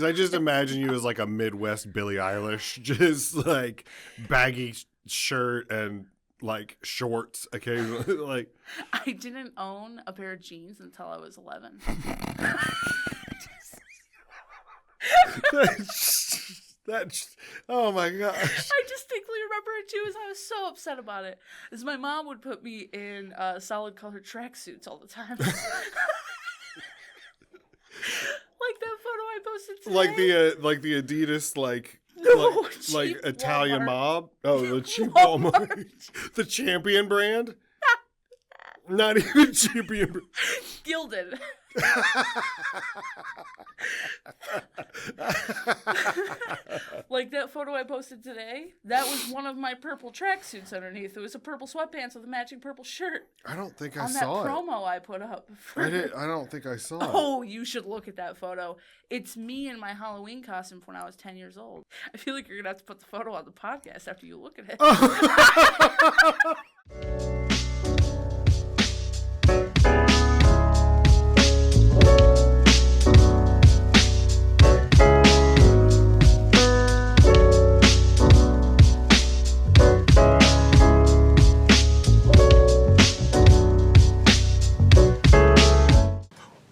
I just imagine you as like a Midwest Billie Eilish, just like baggy shirt and like shorts occasionally. Like I didn't own a pair of jeans until I was 11. That's oh my gosh. I distinctly remember it too, as I was so upset about it. As my mom would put me in solid colored tracksuits all the time. Like that photo I posted today. Like the Adidas like Cheap Italian Walmart. mob. Oh, the cheap Walmart. The Champion brand. Not even Champion brand. Gilded. Like that photo I posted today, that was one of my purple tracksuits underneath. It was a purple sweatpants with a matching purple shirt. I don't think I on saw that it. promo I put up. I don't think I saw it. Oh, you should look at that photo. It's me in my Halloween costume when I was 10 years old. I feel like you're going to have to put the photo on the podcast after you look at it.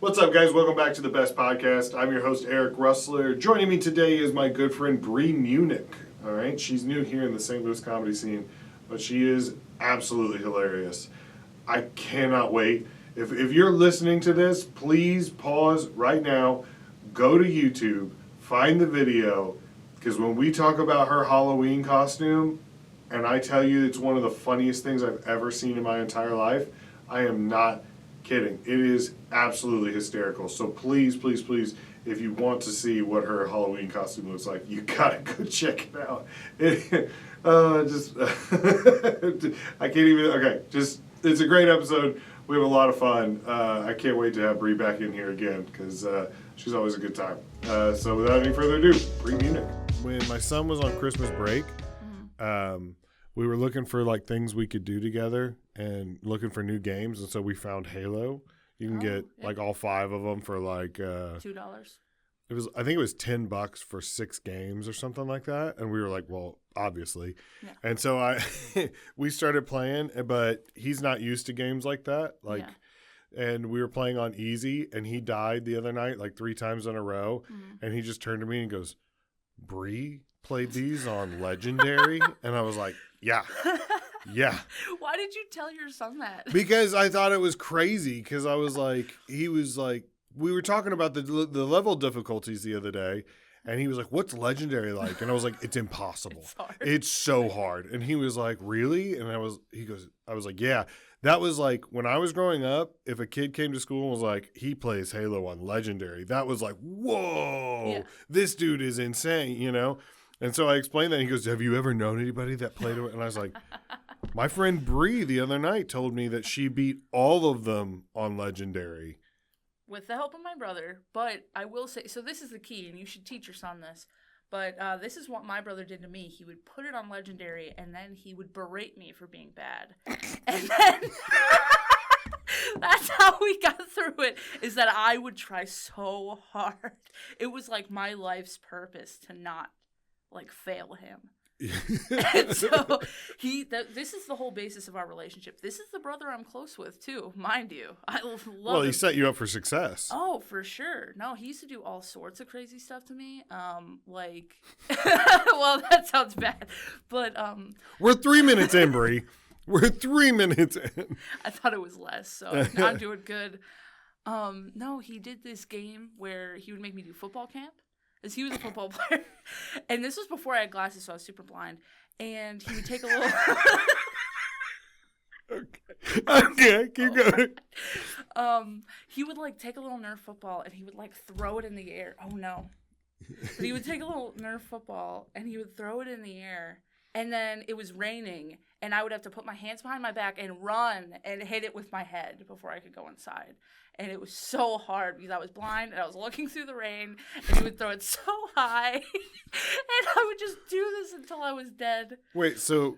What's up, guys? Welcome back to the Best Podcast. I'm your host, Eric Russler. Joining me today is my good friend, Bri Munnich. All right, she's new here in the St. Louis comedy scene, but she is absolutely hilarious. I cannot wait. If you're listening to this, please pause right now, go to YouTube, find the video, because when we talk about her Halloween costume, and I tell you it's one of the funniest things I've ever seen in my entire life, I am not kidding. It is absolutely hysterical. So please, please, please, if you want to see what her Halloween costume looks like, you gotta go check it out. I can't even, okay, just, it's a great episode. We have a lot of fun. I can't wait to have Bri back in here again, because she's always a good time. So without any further ado, Bri Munnich. When my son was on Christmas break, we were looking for like things we could do together and looking for new games, and so we found Halo. You can get like all 5 of them for like $2. I think it was $10 for 6 games or something like that, and we were like, well, obviously. Yeah. And so we started playing, but he's not used to games like that. And we were playing on easy, and he died the other night like 3 times in a row, and he just turned to me and goes, "Bri played these on Legendary?" And I was like, yeah. Why did you tell your son that? Because I thought it was crazy, because I was like, he was like, we were talking about the level difficulties the other day, and he was like, "What's Legendary like?" And I was like, "It's impossible. It's hard. It's so hard." And he was like, "Really?" And I was like, "Yeah." That was like, when I was growing up, if a kid came to school and was like, "He plays Halo on Legendary," that was like, whoa, This dude is insane, you know? And so I explained that, and he goes, "Have you ever known anybody that played it?" And I was like, my friend Bri the other night told me that she beat all of them on Legendary. With the help of my brother. But I will say, so this is the key, and you should teach your son this. But this is what my brother did to me. He would put it on Legendary, and then he would berate me for being bad. And then that's how we got through it, is that I would try so hard. It was like my life's purpose to not, like, fail him. And so this is the whole basis of our relationship. This is the brother I'm close with too, mind you. I love Well, he him. set you up for success. Oh, for sure. No, he used to do all sorts of crazy stuff to me. Like, well, that sounds bad, but we're 3 minutes in, Bri. We're 3 minutes in. I thought it was less, so I'm doing good. No, he did this game where he would make me do football camp. As he was a football player. And this was before I had glasses, so I was super blind. And he would take a little... Okay, keep going. He would, like, take a little Nerf football, and he would, like, throw it in the air. Oh, no. But he would take a little Nerf football, and he would throw it in the air. And then it was raining, and I would have to put my hands behind my back and run and hit it with my head before I could go inside. And it was so hard because I was blind and I was looking through the rain, and he would throw it so high. And I would just do this until I was dead. Wait, so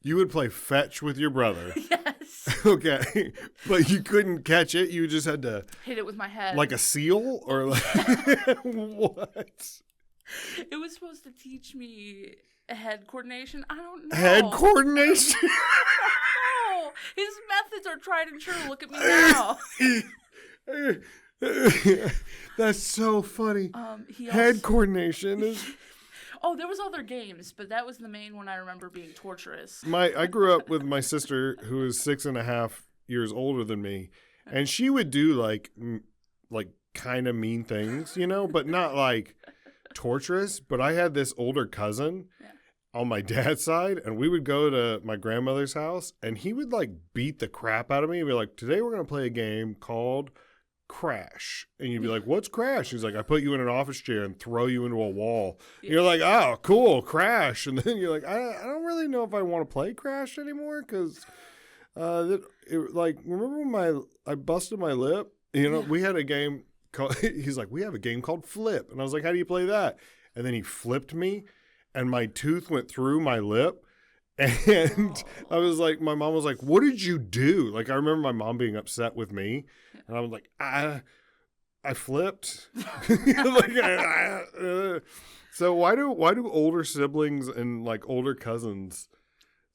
You would play fetch with your brother. Yes. Okay. But you couldn't catch it. You just had to Hit it with my head. like a seal or like what? It was supposed to teach me head coordination. I don't know. Head coordination? No. His methods are tried and true. Look at me now. That's so funny. He Head also... coordination is... Oh, there was other games, but that was the main one I remember being torturous. I grew up with my sister who is 6.5 years older than me, and she would do like kind of mean things, you know, but not like torturous. But I had this older cousin on my dad's side, and we would go to my grandmother's house, and he would like beat the crap out of me and be like, today we're going to play a game called Crash. And you'd be like, what's Crash? He's like, I put you in an office chair and throw you into a wall. Yeah. You're like, oh, cool, Crash. And then you're like, I don't really know if I want to play Crash anymore because remember when I busted my lip? You know, we had a game called, he's like, we have a game called Flip. And I was like, how do you play that? And then he flipped me and my tooth went through my lip. And I was like, my mom was like, what did you do? Like, I remember my mom being upset with me. And I was like, I flipped. So why do older siblings and like older cousins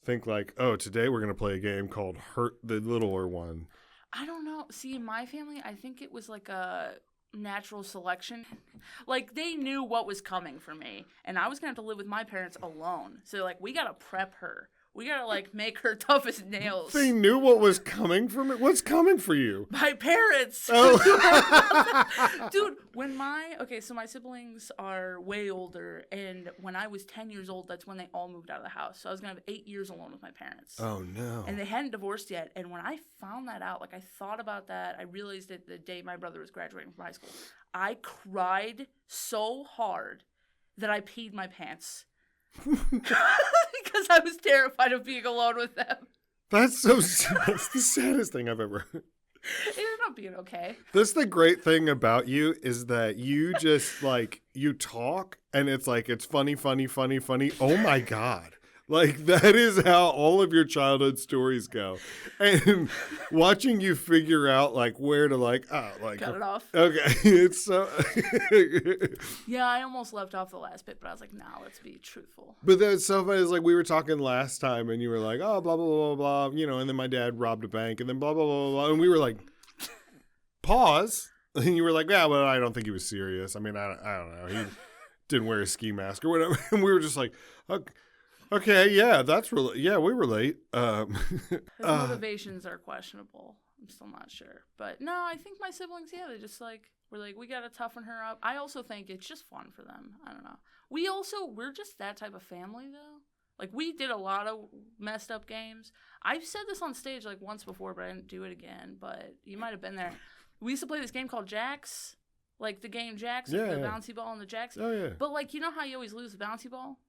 think like, oh, today we're going to play a game called Hurt the Littler One? I don't know. See, in my family, I think it was like a natural selection. Like, they knew what was coming for me, and I was going to have to live with my parents alone. So, like, we got to prep her. We got to, like, make her tough as nails. They knew what was coming for me? What's coming for you? My parents. Oh. Dude, so my siblings are way older, and when I was 10 years old, that's when they all moved out of the house. So I was going to have 8 years alone with my parents. Oh, no. And they hadn't divorced yet. And when I found that out, like, I thought about that. I realized it the day my brother was graduating from high school. I cried so hard that I peed my pants. Because I was terrified of being alone with them. That's the saddest thing I've ever heard. It ended up being okay. That's the great thing about you is that you just like, you talk and it's like, it's funny. Oh my God. Like, that is how all of your childhood stories go. And watching you figure out, like, where to, like, cut it off. Okay. It's so... Yeah, I almost left off the last bit, but I was like, nah, let's be truthful. But that's so funny. It's like, we were talking last time, and you were like, oh, blah, blah, blah, blah, blah, you know, and then my dad robbed a bank, and then blah, blah, blah, blah, and we were like, pause. And you were like, yeah, well, I don't think he was serious. I mean, I don't know. He didn't wear a ski mask or whatever. And we were just like, okay, yeah, that's really, yeah, we relate. His motivations are questionable. I'm still not sure. But no, I think my siblings, yeah, they just like, we're like, we got to toughen her up. I also think it's just fun for them. I don't know. We're just that type of family, though. Like, we did a lot of messed up games. I've said this on stage, like, once before, but I didn't do it again. But you might have been there. We used to play this game called Jacks. Like, the game Jacks, the bouncy ball and the Jacks. Oh, yeah. But, like, you know how you always lose the bouncy ball?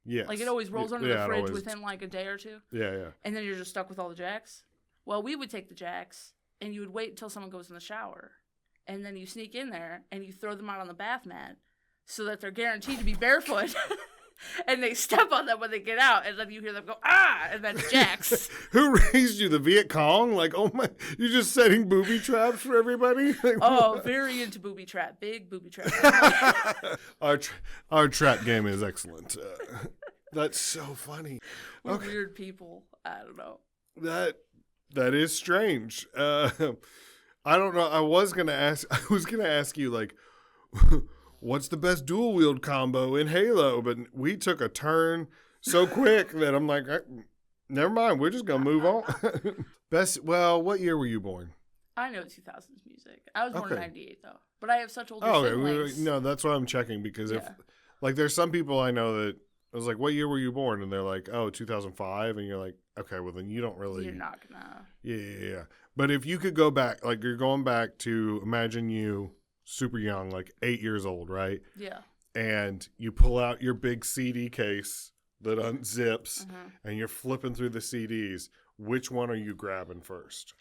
Yes. Like, it always rolls under the fridge within, like, a day or two. Yeah, yeah. And then you're just stuck with all the Jacks. Well, we would take the Jacks, and you would wait until someone goes in the shower. And then you sneak in there, and you throw them out on the bath mat so that they're guaranteed to be barefoot. And they step on them when they get out, and then you hear them go, ah, and then Jacks. Who raised you, the Viet Cong? Like, oh my, you're just setting booby traps for everybody? Like, oh, very into booby trap. Big booby trap. Our trap game is excellent. That's so funny. We're weird people. I don't know. That is strange. I don't know. I was gonna ask you, like, what's the best dual wield combo in Halo? But we took a turn so quick that I'm like, never mind. We're just gonna move on. What year were you born? I know 2000s music. I was born in 98 though, but I have such older siblings. No, that's why I'm checking because if like there's some people I know that I was like, what year were you born? And they're like, oh, 2005, and you're like, okay, well then you don't really. You're not gonna. Yeah. But if you could go back, like you're going back to imagine you super young, like 8 years old, right? Yeah. And you pull out your big CD case that unzips, and you're flipping through the CDs. Which one are you grabbing first?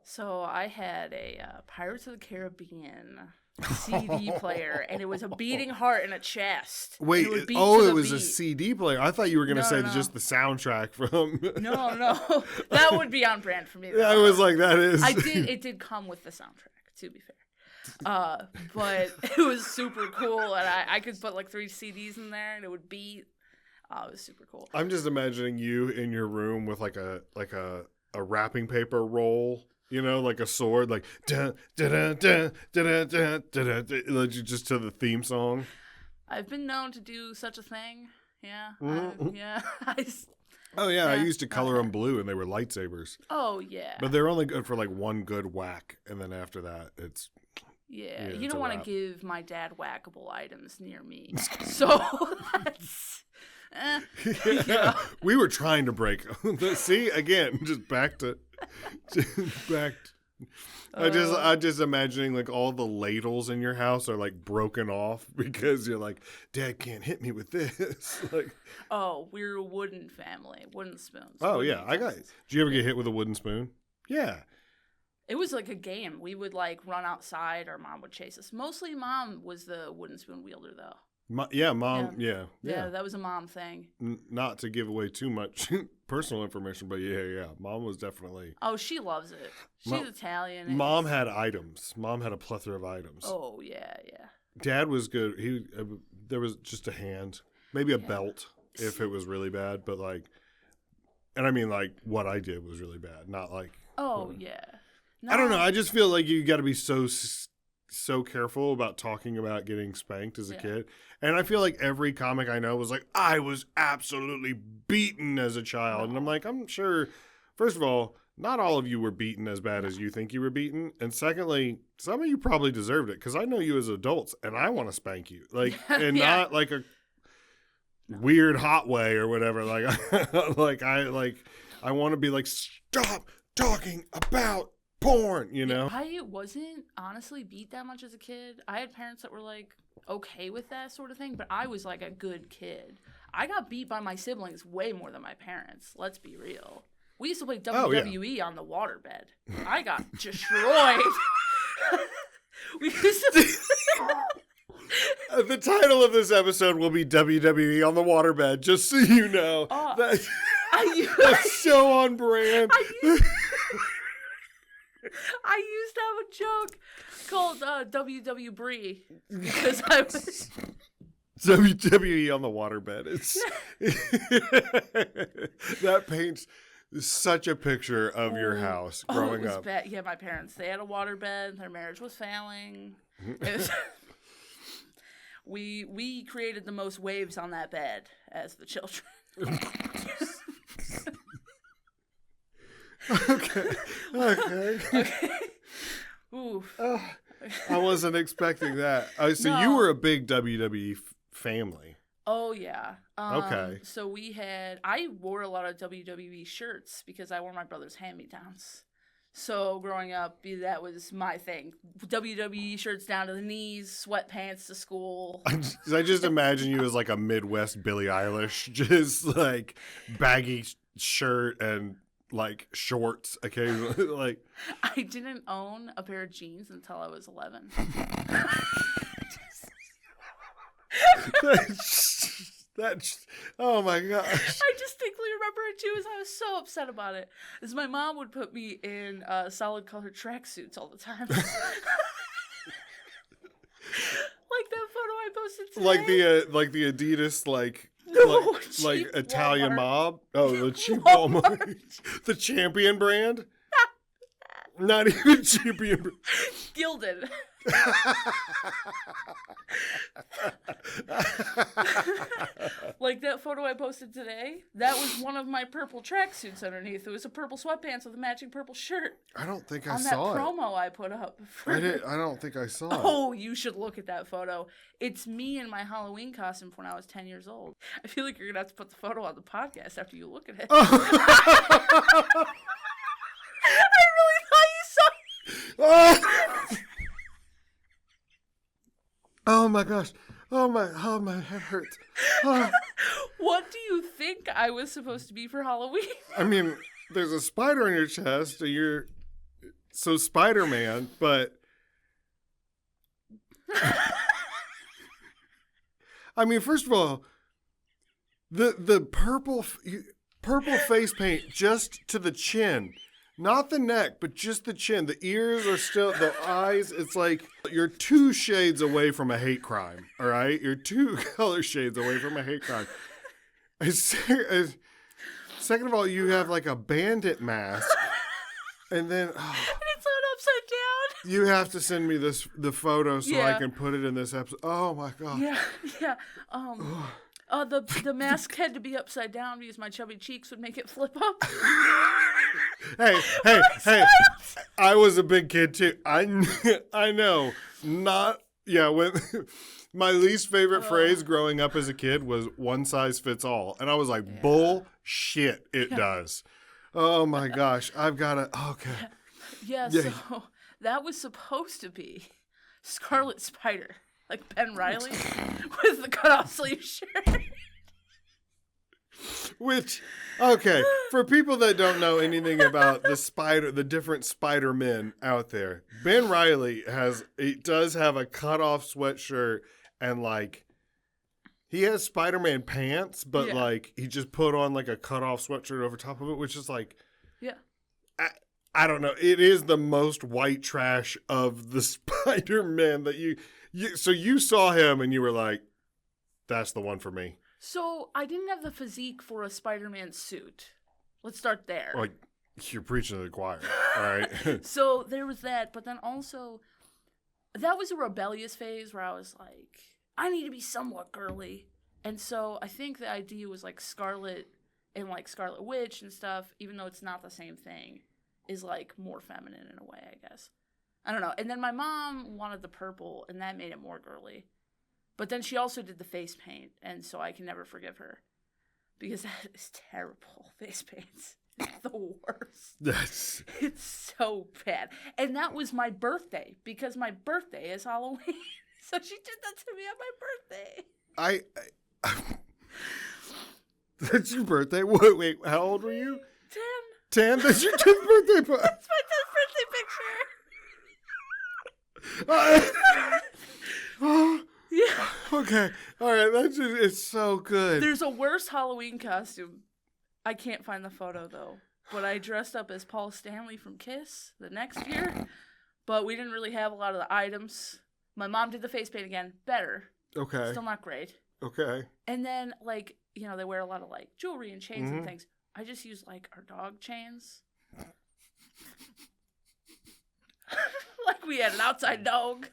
So I had a Pirates of the Caribbean CD player, and it was a beating heart and a chest. Wait, it would beat oh, to it the was a beat. CD player. I thought you were going to say No. just the soundtrack from... No. That would be on brand for me, though. I was like, that is... It did come with the soundtrack, to be fair. But it was super cool, and I could put like 3 CDs in there, and it would beat. It was super cool. I'm just imagining you in your room with like a wrapping paper roll, you know, like a sword, like dun, dun, dun, dun, dun, dun, dun, dun, just to the theme song. I've been known to do such a thing. Yeah. Mhm. Yeah. Oh yeah, I Yeah. used to color them blue, and they were lightsabers. Oh yeah. But they're only good for like one good whack, and then after that, it's Yeah, it's you a don't want to wrap. give my dad whackable items near me. So that's. Yeah, we were trying to break. See, again, just back to. I just imagining like all the ladles in your house are like broken off because you're like, Dad can't hit me with this. Like, Oh, we're a wooden family, wooden spoons. oh wooden yeah, I got. utensils. Did you ever get hit with a wooden spoon? Yeah. It was like a game. We would like run outside. Our mom would chase us. Mostly, mom was the wooden spoon wielder, though. Mom. Yeah. Yeah, that was a mom thing. Not to give away too much personal information, but yeah. Mom was definitely. Oh, she loves it. She's Italian. and Mom it's- had items. Mom had a plethora of items. Oh yeah. Dad was good. There was just a hand, maybe a belt if it was really bad, but like, and I mean like what I did was really bad, not like. Oh yeah. I don't know. No. I just feel like you got to be so careful about talking about getting spanked as a kid. And I feel like every comic I know was like, I was absolutely beaten as a child. And I'm like, I'm sure, first of all, not all of you were beaten as bad as you think you were beaten. And secondly, some of you probably deserved it because I know you as adults and I want to spank you. Like, and Yeah. not like a weird hot way or whatever. Like, I want to be like, stop talking about porn, you know? I wasn't honestly beat that much as a kid. I had parents that were like okay with that sort of thing, but I was like a good kid. I got beat by my siblings way more than my parents. Let's be real. We used to play WWE on the waterbed. I got destroyed. We used to. The title of this episode will be WWE on the waterbed, just so you know. That's so on brand. I used to have a joke called WW Bri because I was. WWE on the waterbed. It's that paints such a picture of your house growing it was up. bad. Yeah, my parents, they had a waterbed. Their marriage was failing. We created the most waves on that bed as the children. Okay. Oof. I wasn't expecting that. So you No. were a big WWE family. Oh yeah. Okay. So I wore a lot of WWE shirts because I wore my brother's hand-me-downs. So growing up, that was my thing. WWE shirts down to the knees, sweatpants to school. I just imagine you as like a Midwest Billie Eilish, just like baggy shirt and like shorts occasionally. Like I didn't own a pair of jeans until I was 11. that's oh my gosh. I distinctly remember it too, as I was so upset about it. As my mom would put me in solid colored tracksuits all the time. Like that photo I posted today. Like the Adidas like No, like cheap Italian Walmart. mob. Oh, the cheap Walmart. The Champion brand. Not even Champion. Gilded. Like that photo I posted today, that was one of my purple tracksuits underneath. It was a purple sweatpants with a matching purple shirt. I don't think I On that saw it. promo I put up. I don't think I saw it. Oh, you should look at that photo. It's me in my Halloween costume from when I was 10 years old. I feel like you're going to have to put the photo on the podcast after you look at it. I really thought you saw it. Oh my gosh. Oh my head hurts. Oh. What do you think I was supposed to be for Halloween? I mean, there's a spider on your chest, and you're so Spider-Man, but I mean, first of all, the purple face paint just to the chin. Not the neck, but just the chin. The ears are still, the eyes, it's like you're 2 shades away from a hate crime, all right? You're 2 color shades away from a hate crime. Second of all, you have like a bandit mask. And then... And it's on upside down. You have to send me the photo so I Yeah. can put it in this episode. Oh, my God. Yeah. The mask had to be upside down because my chubby cheeks would make it flip up. Hey. I was a big kid, too. I know. When my least favorite phrase growing up as a kid was one size fits all. And I was like, bullshit, it does. Oh, my gosh. I've got to, okay. Yeah, so that was supposed to be Scarlet Spider, like Ben Reilly, with the cutoff sleeve shirt. Which, okay, for people that don't know anything about the different Spider-Men out there, Ben Reilly does have a cutoff sweatshirt and like, he has Spider-Man pants, but like he just put on like a cutoff sweatshirt over top of it, which is like, I don't know. It is the most white trash of the Spider-Man that so you saw him and you were like, that's the one for me. So I didn't have the physique for a Spider-Man suit. Let's start there. Like, you're preaching to the choir, all right? So there was that, but then also, that was a rebellious phase where I was like, I need to be somewhat girly. And so I think the idea was like Scarlet and like Scarlet Witch and stuff, even though it's not the same thing, is like more feminine in a way, I guess. I don't know. And then my mom wanted the purple, and that made it more girly. But then she also did the face paint, and so I can never forgive her. Because that is terrible. Face paint's the worst. It's so bad. And that was my birthday, because my birthday is Halloween. So she did that to me on my birthday. That's your birthday? Wait, how old were you? 10. 10? That's your 10th birthday party? That's my 10th birthday picture. Yeah. Okay. All right. It's so good. There's a worse Halloween costume. I can't find the photo, though. But I dressed up as Paul Stanley from Kiss the next year. But we didn't really have a lot of the items. My mom did the face paint again. Better. Okay. Still not great. Okay. And then, like, they wear a lot of, like, jewelry and chains and things. I just used, like, our dog chains. Like we had an outside dog.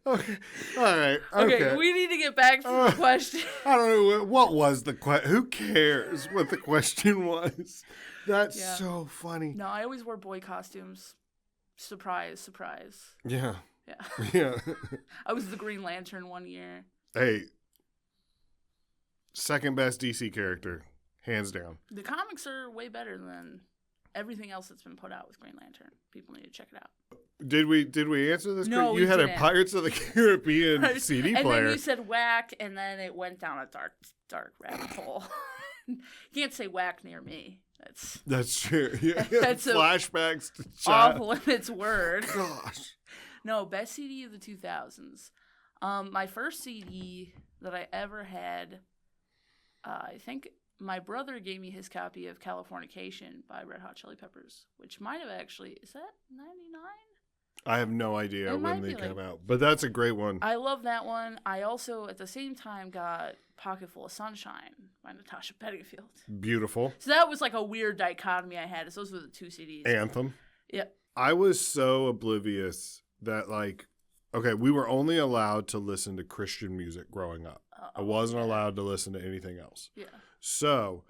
Okay. All right. Okay. We need to get back to the question. I don't know. What was the question? Who cares what the question was? That's so funny. No, I always wore boy costumes. Surprise, surprise. Yeah. Yeah. Yeah. I was the Green Lantern one year. Hey. Second best DC character. Hands down. The comics are way better than everything else that's been put out with Green Lantern. People need to check it out. Did we answer this? No, you had didn't. a Pirates of the Caribbean CD and player. And then you said whack, and then it went down a dark rabbit hole. You can't say whack near me. That's true. Yeah. That's flashbacks to off limits word. Gosh. No, best CD of the 2000s. My first CD that I ever had, I think my brother gave me his copy of Californication by Red Hot Chili Peppers, which might have actually, is that 99? I have no idea when they come out, but that's a great one. I love that one. I also, at the same time, got Pocketful of Sunshine by Natasha Bedingfield. Beautiful. So that was like a weird dichotomy I had. So those were the 2 CDs. Anthem. Yep. I was so oblivious that, like, okay, we were only allowed to listen to Christian music growing up. I wasn't allowed to listen to anything else. Yeah. So,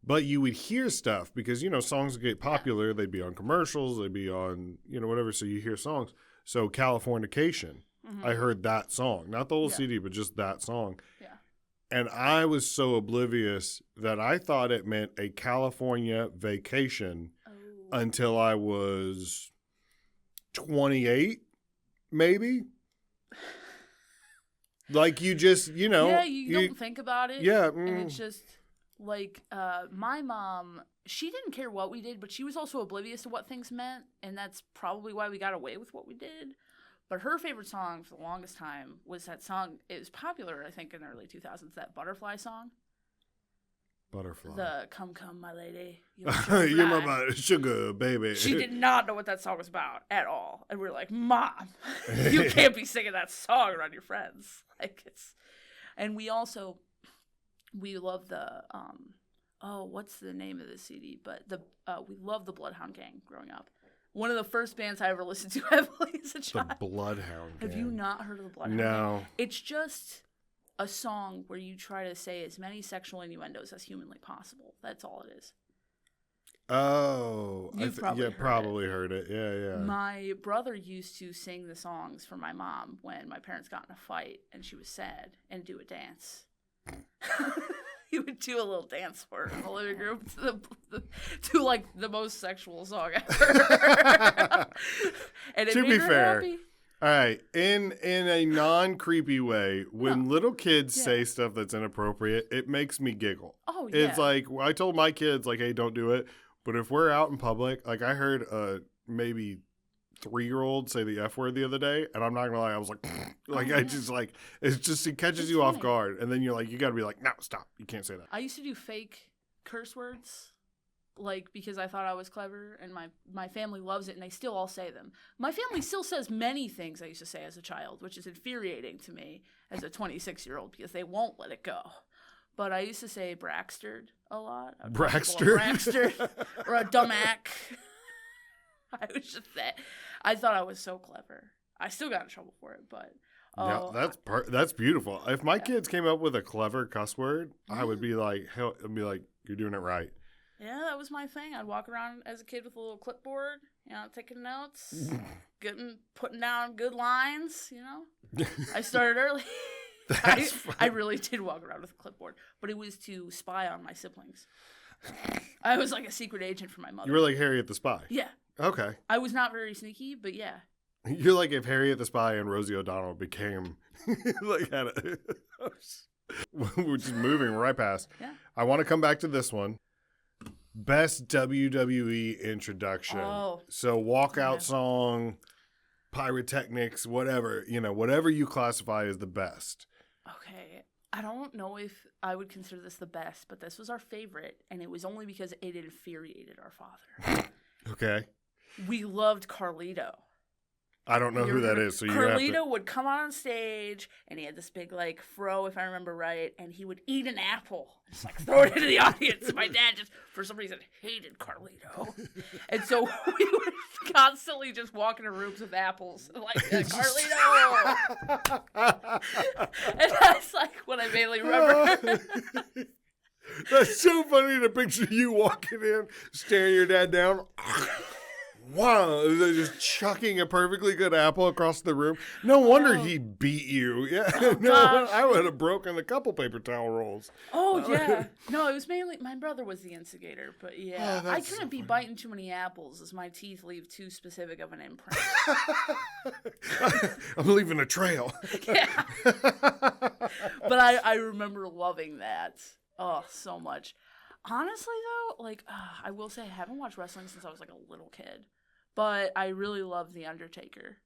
but you would hear stuff because, songs would get popular. They'd be on commercials. They'd be on, whatever. So you hear songs. So Californication, I heard that song. Not the whole CD, but just that song. Yeah. And I was so oblivious that I thought it meant a California vacation until I was 28, maybe. Like you just, Yeah, you don't think about it. Yeah. And it's just... Like, my mom, she didn't care what we did, but she was also oblivious to what things meant, and that's probably why we got away with what we did. But her favorite song for the longest time was that song. It was popular, I think, in the early 2000s, that Butterfly song. Butterfly. The Come Come My Lady. You're my sugar baby. She did not know what that song was about at all. And we were like, Mom, you can't be singing that song around your friends. Like, it's... And we also... We love the, what's the name of the CD? But we love the Bloodhound Gang growing up. One of the first bands I ever listened to heavily as a child. The Bloodhound Gang. Have you not heard of the Bloodhound No. Gang? It's just a song where you try to say as many sexual innuendos as humanly possible. That's all it is. Oh. You've probably heard it. Yeah. My brother used to sing the songs for my mom when my parents got in a fight and she was sad and do a dance. He would do a little dance for her in the living room to like the most sexual song ever. And it to made be her fair, happy. all right, in a non-creepy way, when little kids say stuff that's inappropriate, it makes me giggle. Oh, yeah. It's like, I told my kids, like, hey, don't do it. But if we're out in public, like, I heard maybe 3-year-old say the F word the other day, and I'm not gonna lie, I was like, it catches you off guard, and then you're like, you gotta be like, no, stop, you can't say that. I used to do fake curse words, like, because I thought I was clever, and my family loves it, and they still all say them. My family still says many things I used to say as a child, which is infuriating to me as a 26-year-old, because they won't let it go. But I used to say Braxtered a lot. Braxtered? Or a dumback. I was just that. I thought I was so clever. I still got in trouble for it, but that's beautiful. If my kids came up with a clever cuss word, I would be like, you're doing it right. Yeah, that was my thing. I'd walk around as a kid with a little clipboard, taking notes, putting down good lines. I started early. I really did walk around with a clipboard, but it was to spy on my siblings. I was like a secret agent for my mother. You were like Harriet the Spy. Yeah. Okay. I was not very sneaky, but yeah. You're like if Harriet the Spy and Rosie O'Donnell became we're just moving right past. Yeah. I want to come back to this one. Best WWE introduction. Oh. So walkout song, pyrotechnics, whatever you classify as the best. Okay. I don't know if I would consider this the best, but this was our favorite, and it was only because it infuriated our father. Okay. We loved Carlito. I don't know who that is, so you have to... Carlito would come on stage, and he had this big, fro, if I remember right, and he would eat an apple, just, throw it into the audience. My dad just, for some reason, hated Carlito. And so we would constantly just walk into rooms with apples, Carlito! And that's, what I mainly remember. That's so funny to picture you walking in, staring your dad down. Wow, they're just chucking a perfectly good apple across the room. No wonder he beat you. Yeah, I would have broken a couple paper towel rolls. Oh, yeah. No, it was mainly, my brother was the instigator, but yeah. I couldn't be biting too many apples as my teeth leave too specific of an imprint. I'm leaving a trail. Yeah. But I remember loving that. Oh, so much. Honestly, though, I will say I haven't watched wrestling since I was, a little kid. But I really loved The Undertaker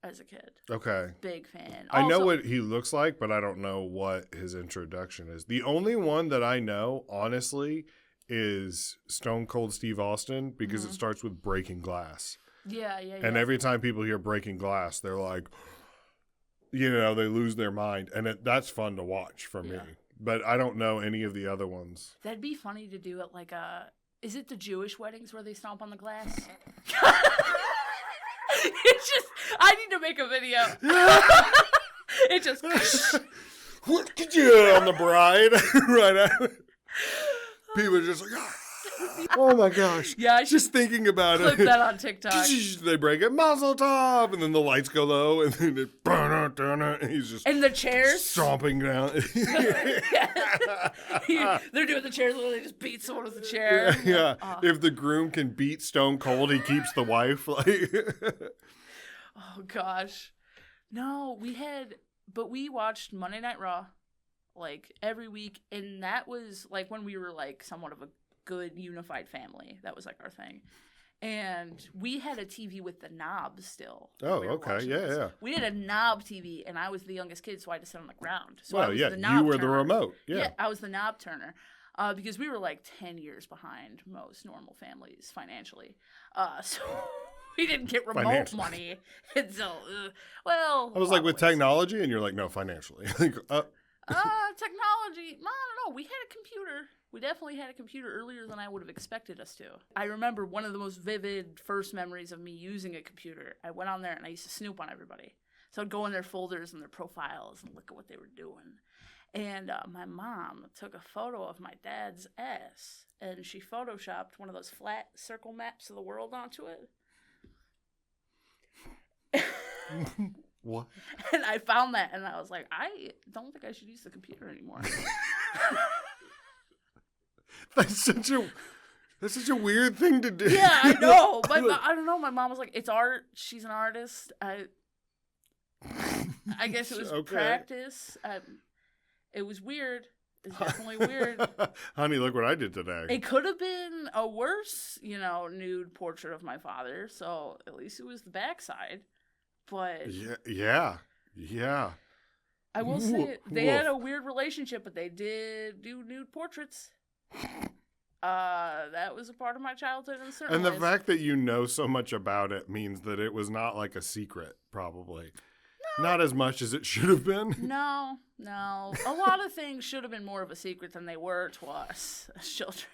as a kid. Okay. Big fan. I know what he looks like, but I don't know what his introduction is. The only one that I know, honestly, is Stone Cold Steve Austin because it starts with breaking glass. Yeah. And every time people hear breaking glass, they're like, they lose their mind. And that's fun to watch for me. But I don't know any of the other ones. That'd be funny to do at is it the Jewish weddings where they stomp on the glass? It's just, I need to make a video. It just. What did you on the bride? Right after. People are just like, oh my gosh. Yeah, I just thinking about clip that on TikTok. They break it, Mazel Tov, and then the lights go low, and then and he's just and the chairs stomping down. They're doing the chairs where they just beat someone with a chair. Yeah. If the groom can beat Stone Cold, he keeps the wife. Oh gosh, no, we watched Monday Night Raw like every week. And that was like when we were like somewhat of a good unified family. That was like our thing. And we had a TV with the knob still. Oh, we were okay. watching Yeah, this. yeah. We had a knob TV, and I was the youngest kid, so I had to sit on the ground. So Well, I was yeah, the knob you were turner. the remote. Yeah. I was the knob turner. Because we were like 10 years behind most normal families financially. So we didn't get remote money. And so, well. I was like, with technology? And you're like, no, financially. Technology. I don't know. We had a computer. We definitely had a computer earlier than I would have expected us to. I remember one of the most vivid first memories of me using a computer. I went on there and I used to snoop on everybody. So I'd go in their folders and their profiles and look at what they were doing. And my mom took a photo of my dad's ass, and she photoshopped one of those flat circle maps of the world onto it. What? And I found that, and I was like, I don't think I should use the computer anymore. That's such a weird thing to do. Yeah, I know. I don't know. My mom was like, it's art. She's an artist. I guess it was practice. It was weird. It's definitely weird. Honey, look what I did today. It could have been a worse, nude portrait of my father. So at least it was the backside. But yeah. I will say they had a weird relationship, but they did do nude portraits. That was a part of my childhood in certain ways. And the fact that you know so much about it means that it was not like a secret, probably. No. Not as much as it should have been. No. A lot of things should have been more of a secret than they were to us as children.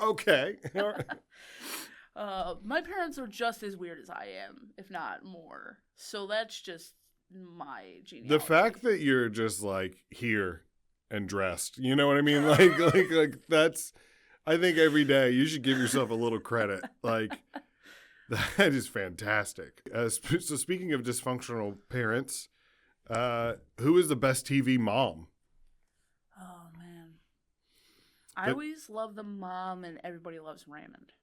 Okay. All right. My parents are just as weird as I am, if not more. So that's just my genealogy. The fact that you're just like here and dressed, you know what I mean? Like that's, I think every day you should give yourself a little credit. Like, that is fantastic. So speaking of dysfunctional parents, who is the best TV mom? Oh, man. I always loved the mom and Everybody Loves Raymond.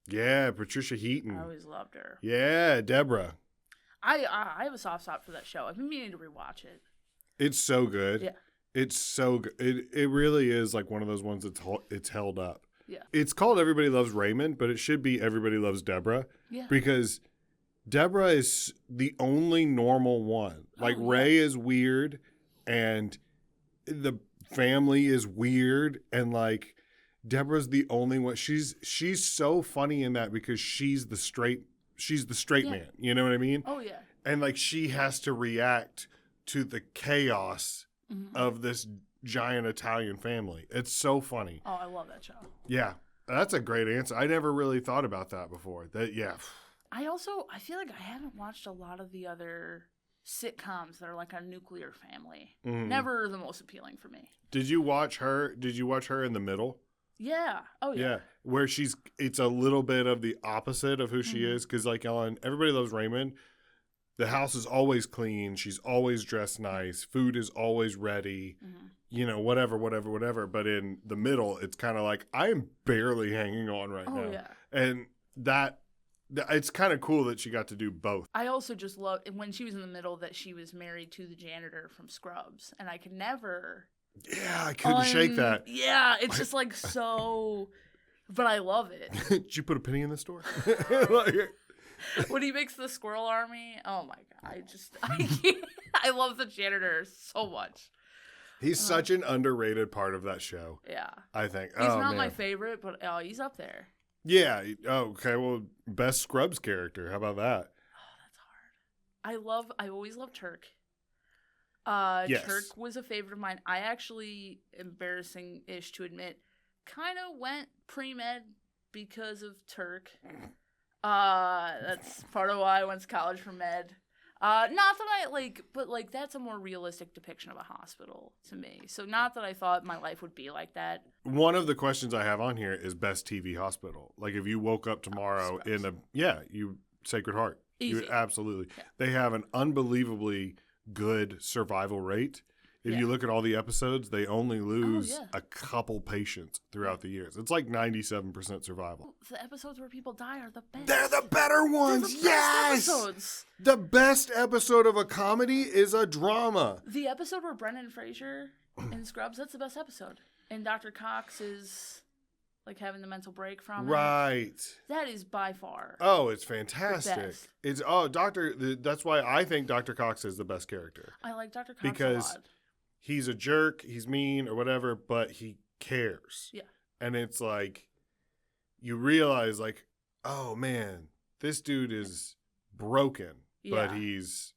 Yeah, Patricia Heaton. I always loved her. Yeah, Deborah. I have a soft spot for that show. I've been meaning to rewatch it. It's so good. Yeah. It's so good. It really is like one of those ones it's held up. Yeah. It's called Everybody Loves Raymond, but it should be Everybody Loves Deborah. Yeah. Because Deborah is the only normal one. Like, Ray is weird, and the family is weird, and like Deborah's the only one. She's so funny in that because she's the straight man. You know what I mean? Oh yeah. And like she has to react to the chaos of this giant Italian family. It's so funny. Oh, I love that show. Yeah. That's a great answer. I never really thought about that before. I feel like I haven't watched a lot of the other sitcoms that are like a nuclear family. Mm-hmm. Never the most appealing for me. Did you watch her in The Middle? Yeah. Oh, yeah. Yeah. Where it's a little bit of the opposite of who she is. Because like on Everybody Loves Raymond, the house is always clean. She's always dressed nice. Food is always ready. Whatever. But in The Middle, it's kind of like, I am barely hanging on right now. Oh, yeah. And it's kind of cool that she got to do both. I also just loved when she was in The Middle that she was married to the janitor from Scrubs. And I could never... Yeah, I couldn't shake that. Yeah, it's just like so... But I love it. Did you put a penny in the store? When he makes the squirrel army, oh my God. I love the janitor so much. He's such an underrated part of that show. Yeah. I think. He's not my favorite, but he's up there. Yeah. Oh, okay. Well, best Scrubs character. How about that? Oh, that's hard. I always loved Turk. Yes. Turk was a favorite of mine. I actually, embarrassing-ish to admit, kind of went pre-med because of Turk. That's part of why I went to college for med. Not that but that's a more realistic depiction of a hospital to me. So not that I thought my life would be like that. One of the questions I have on here is best TV hospital. Like if you woke up tomorrow Sacred Heart. Easy. Absolutely. Yeah. They have an unbelievably good survival rate. If you look at all the episodes, they only lose a couple patients throughout the years. It's like 97% survival. The episodes where people die are the best. They're the better ones. Yes. Episodes. The best episode of a comedy is a drama. The episode where Brendan Fraser in Scrubs. That's the best episode. And Dr. Cox is like having the mental break from it. Right. That is by far. Oh, it's fantastic. best. It's that's why I think Dr. Cox is the best character. I like Dr. Cox Because a lot. he's a jerk, he's mean or whatever, but he cares. Yeah. And it's like you realize like, oh man, this dude is broken, but he's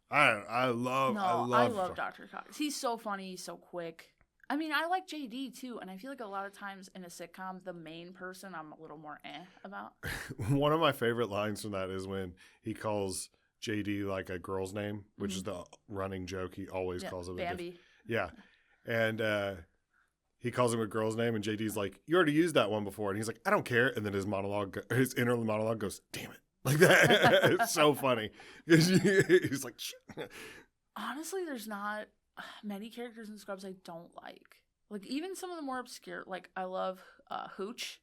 I love Dr. Cox. He's so funny, he's so quick. I mean, I like JD too, and I feel like a lot of times in a sitcom, the main person I'm a little more about. One of my favorite lines from that is when he calls JD like a girl's name, which is the running joke. He always calls him Bambi. And he calls him a girl's name, and JD's like, "You already used that one before," and he's like, "I don't care." And then his inner monologue goes, "Damn it!" Like that. It's so funny because he's like, shit. Honestly, there's not many characters in Scrubs I don't like. Like even some of the more obscure. Like I love Hooch.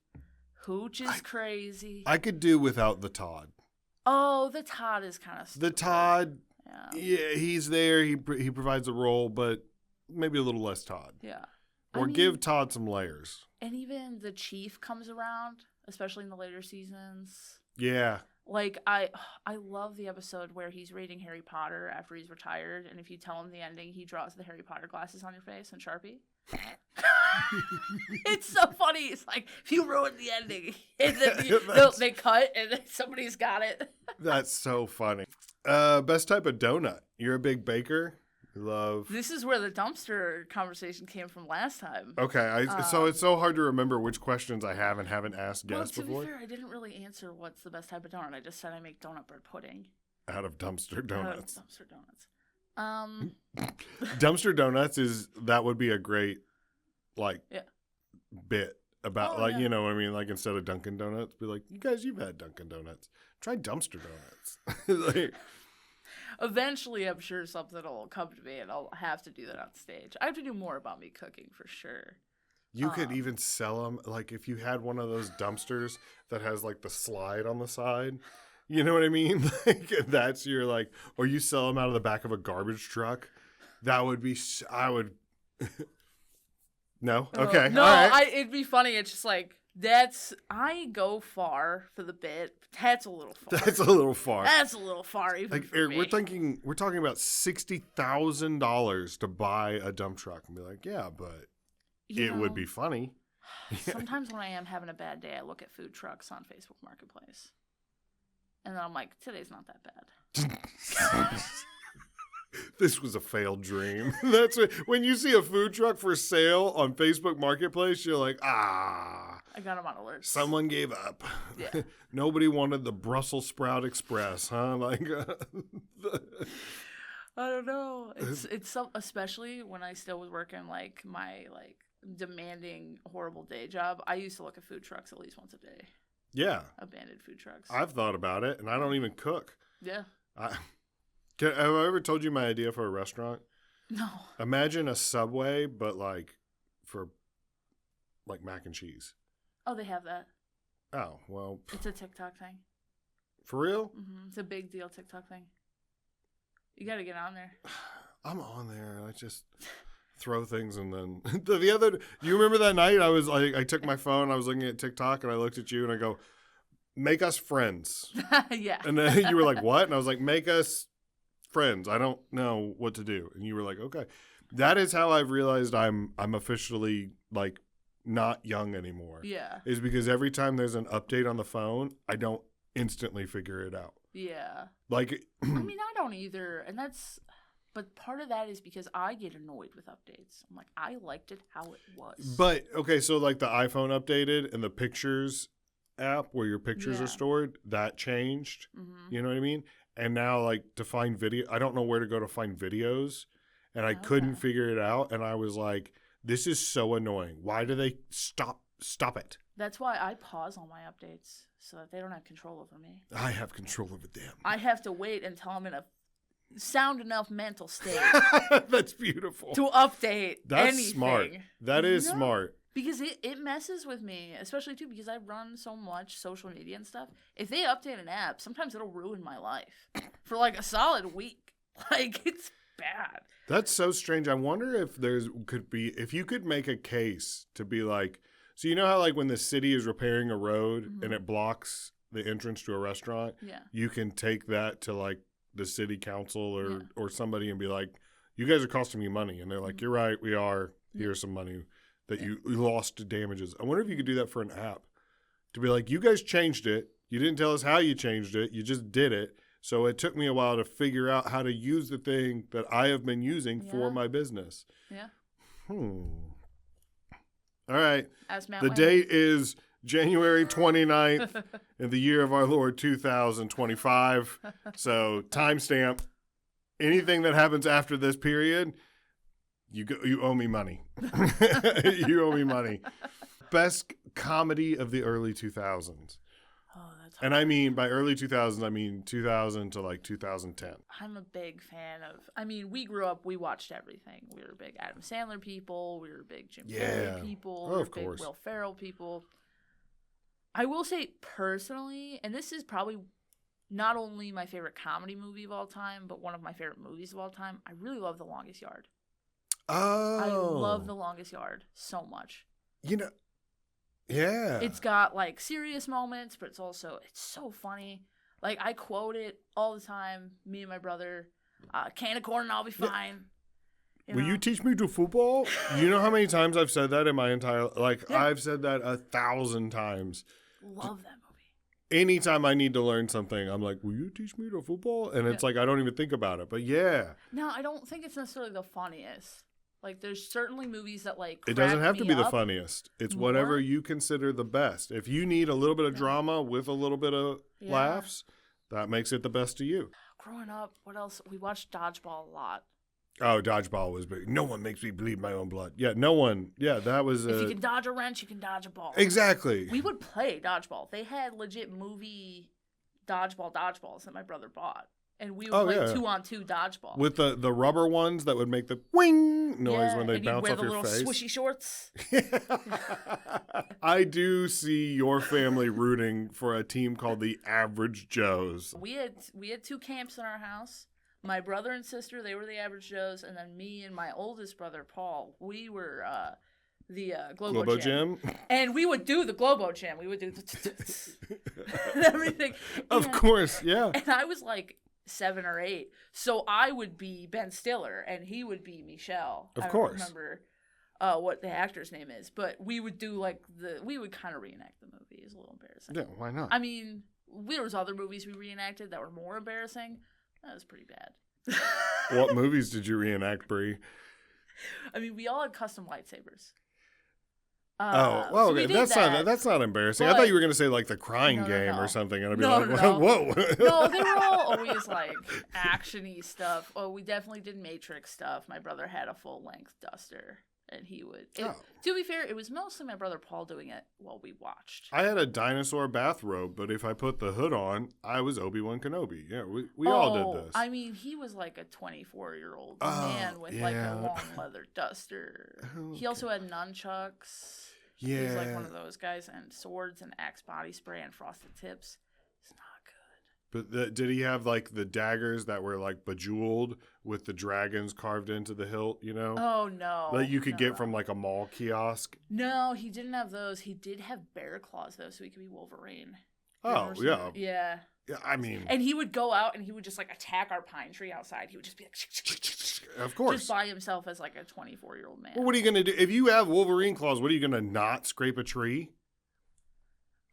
Hooch is crazy. I could do without the Todd. Oh, the Todd is kind of stupid. The Todd. Yeah, he's there. He provides a role, but maybe a little less Todd. Yeah. Or give Todd some layers. And even the Chief comes around, especially in the later seasons. Yeah. Like, I love the episode where he's reading Harry Potter after he's retired, and if you tell him the ending, he draws the Harry Potter glasses on your face in Sharpie. It's so funny. It's like, if you ruin the ending, and then they cut, and then somebody's got it. That's so funny. Best type of donut. You're a big baker? Love. This is where the dumpster conversation came from last time. Okay, so it's so hard to remember which questions I have and haven't asked guests before. To be fair, I didn't really answer what's the best type of donut. I just said I make donut bread pudding. Out of dumpster donuts. Dumpster donuts that would be a great bit about you know what I mean, like instead of Dunkin' Donuts, be like, you guys, you've had Dunkin' Donuts. Try dumpster donuts. Eventually, I'm sure something will come to me, and I'll have to do that on stage. I have to do more about me cooking for sure. You could even sell them, like if you had one of those dumpsters that has like the slide on the side. You know what I mean? Like that's your like, or you sell them out of the back of a garbage truck. That would be. I would. No. Okay. No. All right. It'd be funny. It's just like. I go far for the bit. That's a little far. That's a little far. That's a little far, even like, for Eric, me. We're talking about $60,000 to buy a dump truck and be like, yeah, but it would be funny. Sometimes when I am having a bad day, I look at food trucks on Facebook Marketplace, and then I'm like, today's not that bad. This was a failed dream. That's when you see a food truck for sale on Facebook Marketplace, you're like, I got them on alert. Someone gave up. Yeah. Nobody wanted the Brussels Sprout Express, huh? Like, I don't know. It's so, especially when I still was working like my demanding horrible day job. I used to look at food trucks at least once a day. Yeah. Abandoned food trucks. I've thought about it, and I don't even cook. Yeah. Have I ever told you my idea for a restaurant? No. Imagine a Subway, but for mac and cheese. Oh, they have that. Oh, well. It's a TikTok thing. For real? Mm-hmm. It's a big deal TikTok thing. You got to get on there. I'm on there. I just throw things and then you remember that night I took my phone, I was looking at TikTok and I looked at you and I go, make us friends. Yeah. And then you were like, what? And I was like, make us friends. I don't know what to do. And you were like, okay. That is how I've realized I'm officially not young anymore. Yeah. Is because every time there's an update on the phone, I don't instantly figure it out. Yeah. I mean, I don't either. But part of that is because I get annoyed with updates. I'm like, I liked it how it was. But, okay, so the iPhone updated and the pictures app where your pictures are stored, that changed. Mm-hmm. You know what I mean? And now, to find video, I don't know where to go to find videos, and I couldn't figure it out. And I was like, this is so annoying. Why do they stop it? That's why I pause all my updates so that they don't have control over me. I have control over them. I have to wait until I'm in a sound enough mental state. That's beautiful. To update That's anything. Smart. That is smart. Because it messes with me, especially, too, because I run so much social media and stuff. If they update an app, sometimes it'll ruin my life for, a solid week. It's bad. That's so strange. I wonder if if you could make a case to be like, so you know how like when the city is repairing a road and it blocks the entrance to a restaurant, you can take that to like the city council or somebody and be like, you guys are costing me money. And they're like, you're right, we are. Here's some money that you lost to damages. I wonder if you could do that for an app. To be like, you guys changed it. You didn't tell us how you changed it. You just did it. So it took me a while to figure out how to use the thing that I have been using for my business. Yeah. All right. The date is January 29th in the year of our Lord 2025. So timestamp. Anything that happens after this period, you owe me money. You owe me money. Best comedy of the early 2000s. Oh, that's hard. And I mean, by early 2000s, I mean 2000 to like 2010. I'm a big fan of, we grew up, we watched everything. We were big Adam Sandler people. We were big Jim Carrey people. Oh, we were of course. Big Will Ferrell people. I will say personally, and this is probably not only my favorite comedy movie of all time, but one of my favorite movies of all time, I really love The Longest Yard. Oh. I love The Longest Yard so much. You know, yeah. It's got like serious moments, but it's so funny. Like I quote it all the time. Me and my brother, can of corn and I'll be fine. Will you teach me to football? You know how many times I've said that in my entire, I've said that 1,000 times. Love that movie. Anytime I need to learn something, I'm like, will you teach me to football? And it's like, I don't even think about it. But yeah. No, I don't think it's necessarily the funniest. Like, there's certainly movies that, like, it doesn't have to be the funniest. It's whatever you consider the best. If you need a little bit of drama with a little bit of laughs, that makes it the best to you. Growing up, what else? We watched Dodgeball a lot. Oh, Dodgeball was big. No one makes me bleed my own blood. Yeah, no one. Yeah, that was... if you can dodge a wrench, you can dodge a ball. Exactly. We would play Dodgeball. They had legit movie dodgeballs that my brother bought. And we would play 2-on-2 dodgeball. With the rubber ones that would make the wing noise when they bounce off your face. And you'd wear the little swishy shorts. I do see your family rooting for a team called the Average Joes. We had 2 camps in our house. My brother and sister, they were the Average Joes. And then me and my oldest brother, Paul, we were the Globo Gym. And we would do the Globo Gym. We would do and everything. Of course, yeah. And I was like 7 or 8. So I would be Ben Stiller and he would be Michelle. Of I course. don't remember what the actor's name is, but we would do we would kind of reenact the movie. It's a little embarrassing. Yeah, why not? I mean, there was other movies we reenacted that were more embarrassing. That was pretty bad. What movies did you reenact, Bri? I mean, we all had custom lightsabers. Okay. That's not embarrassing. I thought you were going to say like the Crying Game or something, and I'd be whoa. No, they were all always like action-y stuff. Oh, we definitely did Matrix stuff. My brother had a full-length duster, and he would. To be fair, it was mostly my brother Paul doing it while we watched. I had a dinosaur bathrobe, but if I put the hood on, I was Obi-Wan Kenobi. Yeah, we all did this. I mean, he was like a 24-year-old man with like a long leather duster. Okay. He also had nunchucks. Yeah. He was like one of those guys, and swords and Axe body spray and frosted tips. It's not good. But did he have like the daggers that were like bejeweled with the dragons carved into the hilt, you know? Oh, no. That you could get from like a mall kiosk? No, he didn't have those. He did have bear claws, though, so he could be Wolverine. Oh, yeah. Yeah. Yeah, I mean... And he would go out and he would just like attack our pine tree outside. He would just be like... Of course. Just by himself as like a 24-year-old man. Well, what are you going to do? If you have Wolverine claws, what are you going to not scrape a tree?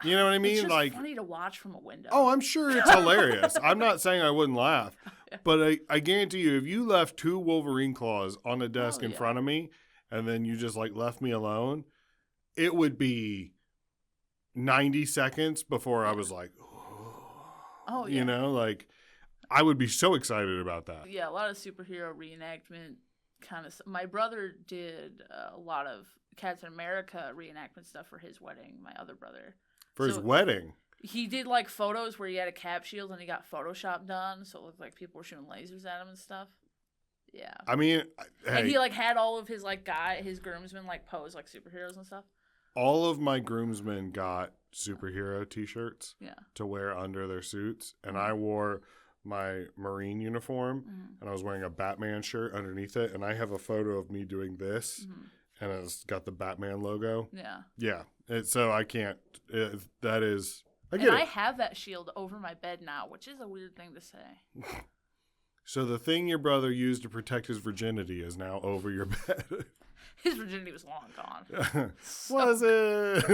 You know what I mean? It's just funny to watch from a window. Oh, I'm sure it's hilarious. I'm not saying I wouldn't laugh. But I guarantee you, if you left 2 Wolverine claws on a desk in front of me and then you just like left me alone, it would be 90 seconds before I was like, oh, yeah. You know, like I would be so excited about that. Yeah, a lot of superhero reenactment kind of stuff. My brother did a lot of Captain America reenactment stuff for his wedding, my other brother. For his wedding? He did like photos where he had a cap shield and he got Photoshop done, so it looked like people were shooting lasers at him and stuff. Yeah. I mean, hey, and he like had all of his like his groomsmen like pose like superheroes and stuff. All of my groomsmen got superhero t-shirts to wear under their suits, and I wore my Marine uniform, and I was wearing a Batman shirt underneath it, and I have a photo of me doing this, and it's got the Batman logo. Yeah. Yeah. So I can't. That is. I have that shield over my bed now, which is a weird thing to say. So the thing your brother used to protect his virginity is now over your bed. His virginity was long gone. Was it?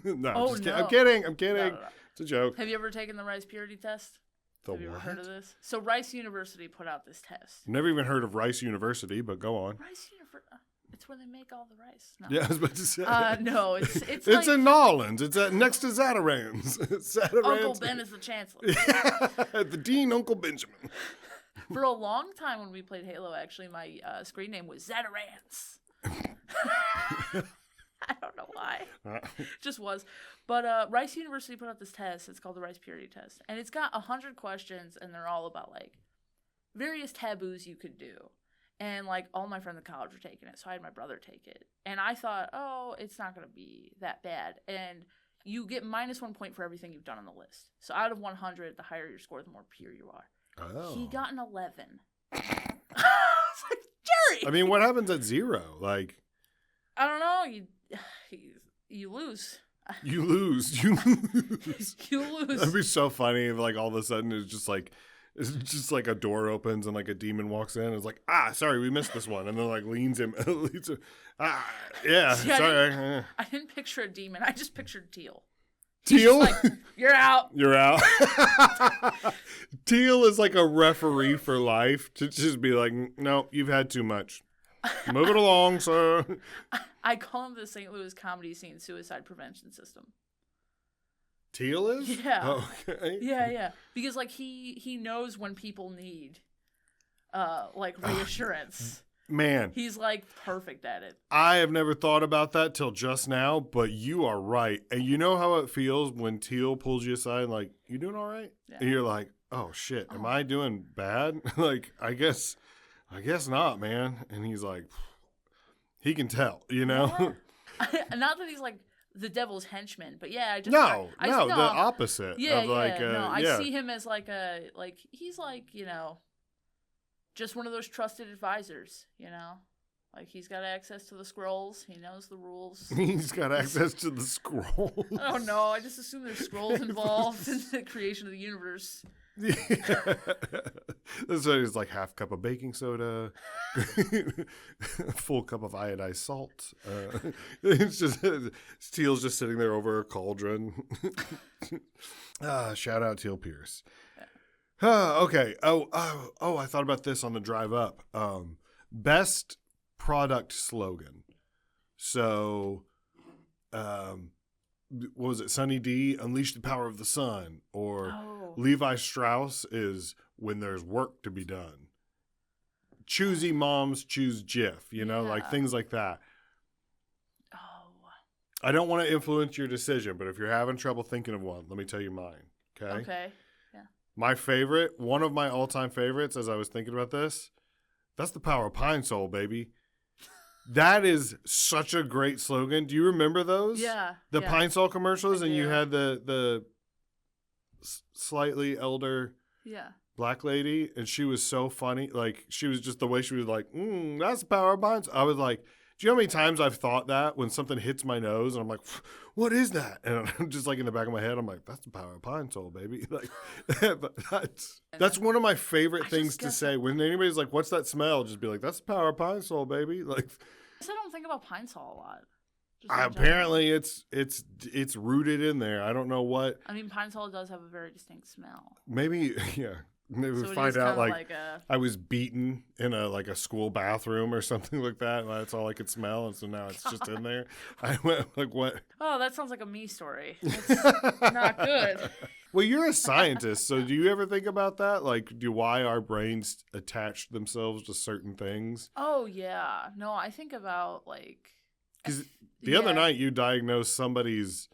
No, Oh, just no. I'm kidding. No. It's a joke. Have you ever taken the Rice purity test? Have you ever heard of What? this? So Rice University put out this test. Never even heard of Rice University, but go on. Rice University. It's where they make all the rice. No. Yeah, I was about to say. No, it's It's like in Nolans. It's next to Zatarans. Uncle Ben is the chancellor. The Dean, Uncle Benjamin. For a long time when we played Halo, actually, my screen name was Zatarans. I don't know why. Just was. But Rice University put out this test. It's called the Rice Purity Test. And it's got 100 questions, and they're all about, like, various taboos you could do. And, like, all my friends in college were taking it, so I had my brother take it. And I thought, oh, it's not going to be that bad. And you get -1 point for everything you've done on the list. So out of 100, the higher your score, the more pure you are. Oh. He got an 11. I was like, Jerry! I mean, what happens at 0? Like, I don't know. You lose. you lose. You lose. You lose. That'd be so funny if, like, all of a sudden it's just like a door opens and, like, a demon walks in and it's like, sorry, we missed this one. And then, like, leans him. Yeah, See, sorry. I didn't picture a demon. I just pictured Teal. Teal? Like, you're out. You're out. Teal is like a referee for life to just be like, no, you've had too much. Move it along, sir. I call him the St. Louis comedy scene suicide prevention system. Teal is? Yeah. Okay. Yeah. Because, like, he knows when people need, like, reassurance. Man. He's, like, perfect at it. I have never thought about that till just now, but you are right. And you know how it feels when Teal pulls you aside, like, you doing all right? Yeah. And you're like, oh, shit, am I doing bad? Like, I guess not, man. And he's like, he can tell, you know? Yeah. Not that he's, like, the devil's henchman, but yeah, I just... No, the opposite. Yeah, of like, I see him as, like, he's, like, you know... just one of those trusted advisors, you know? Like, he's got access to the scrolls. He knows the rules. He's got access to the scrolls. I don't know. I just assume there's scrolls involved in the creation of the universe. Yeah. That's why it's like half cup of baking soda, full cup of iodized salt. It's just Teal's just sitting there over a cauldron. Shout out Teal Pierce. Okay. Oh, I thought about this on the drive up. Best product slogan. So, what was it? Sunny D, Unleash the Power of the Sun. Or Levi Strauss is When There's Work to Be Done. Choosy moms choose Jif, you know, like things like that. Oh. I don't want to influence your decision, but if you're having trouble thinking of one, let me tell you mine. Okay? Okay. My favorite, one of my all-time favorites as I was thinking about this, that's the Power of Pine Sol, baby. That is such a great slogan. Do you remember those? Yeah. The Pine Sol commercials, and you do. had the slightly elder black lady, and she was so funny. Like, she was just the way she was like, that's the Power of Pine Sol. I was like, do you know how many times I've thought that when something hits my nose and I'm like, what is that? And I'm just like in the back of my head, I'm like, that's the Power of Pine Sol, baby. Like, that's one of my favorite things to say. When anybody's like, what's that smell? Just be like, that's the Power of Pine Sol, baby. Like, I don't think about Pine Sol a lot. Apparently it's rooted in there. I don't know what. I mean, Pine Sol does have a very distinct smell. Maybe, yeah. Maybe so we find out like a... I was beaten in a school bathroom or something like that, and that's all I could smell, and so now it's just in there. I went like, what? Oh, that sounds like a me story. That's not good. Well, you're a scientist, so do you ever think about that? Like, why our brains attach themselves to certain things? Oh yeah, no, I think about like. Because the other night you diagnosed somebody's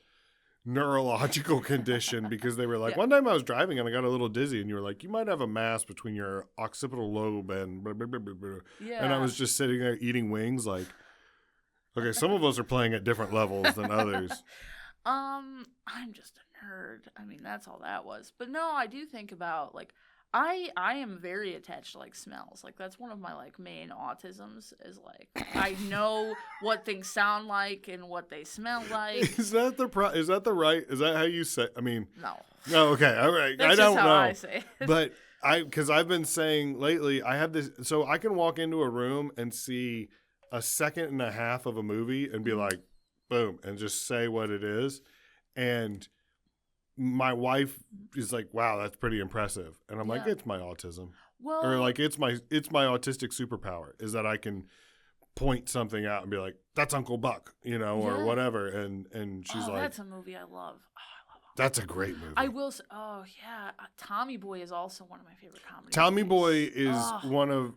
neurological condition because they were like, one time I was driving and I got a little dizzy, and you were like, you might have a mass between your occipital lobe and blah, blah, blah, blah, blah. And I was just sitting there eating wings like, okay, some of us are playing at different levels than others. I'm just a nerd. I mean, that's all that was. But no, I do think about like, I am very attached to like smells. Like that's one of my like main autisms is like I know what things sound like and what they smell like. Is that is that how you say? I mean, No. no. Okay, all right. That's I don't just how know, I say it. but because I've been saying lately, I have this, so I can walk into a room and see a second and a half of a movie and be like, boom, and just say what it is, and my wife is like, wow, that's pretty impressive. And I'm like, it's my autism. Well, Or like, it's my autistic superpower is that I can point something out and be like, that's Uncle Buck, or whatever. And she's like, that's a movie I love. Oh, I love it. That's a great movie. I will say, Tommy Boy is also one of my favorite comedies. Tommy Boy is one of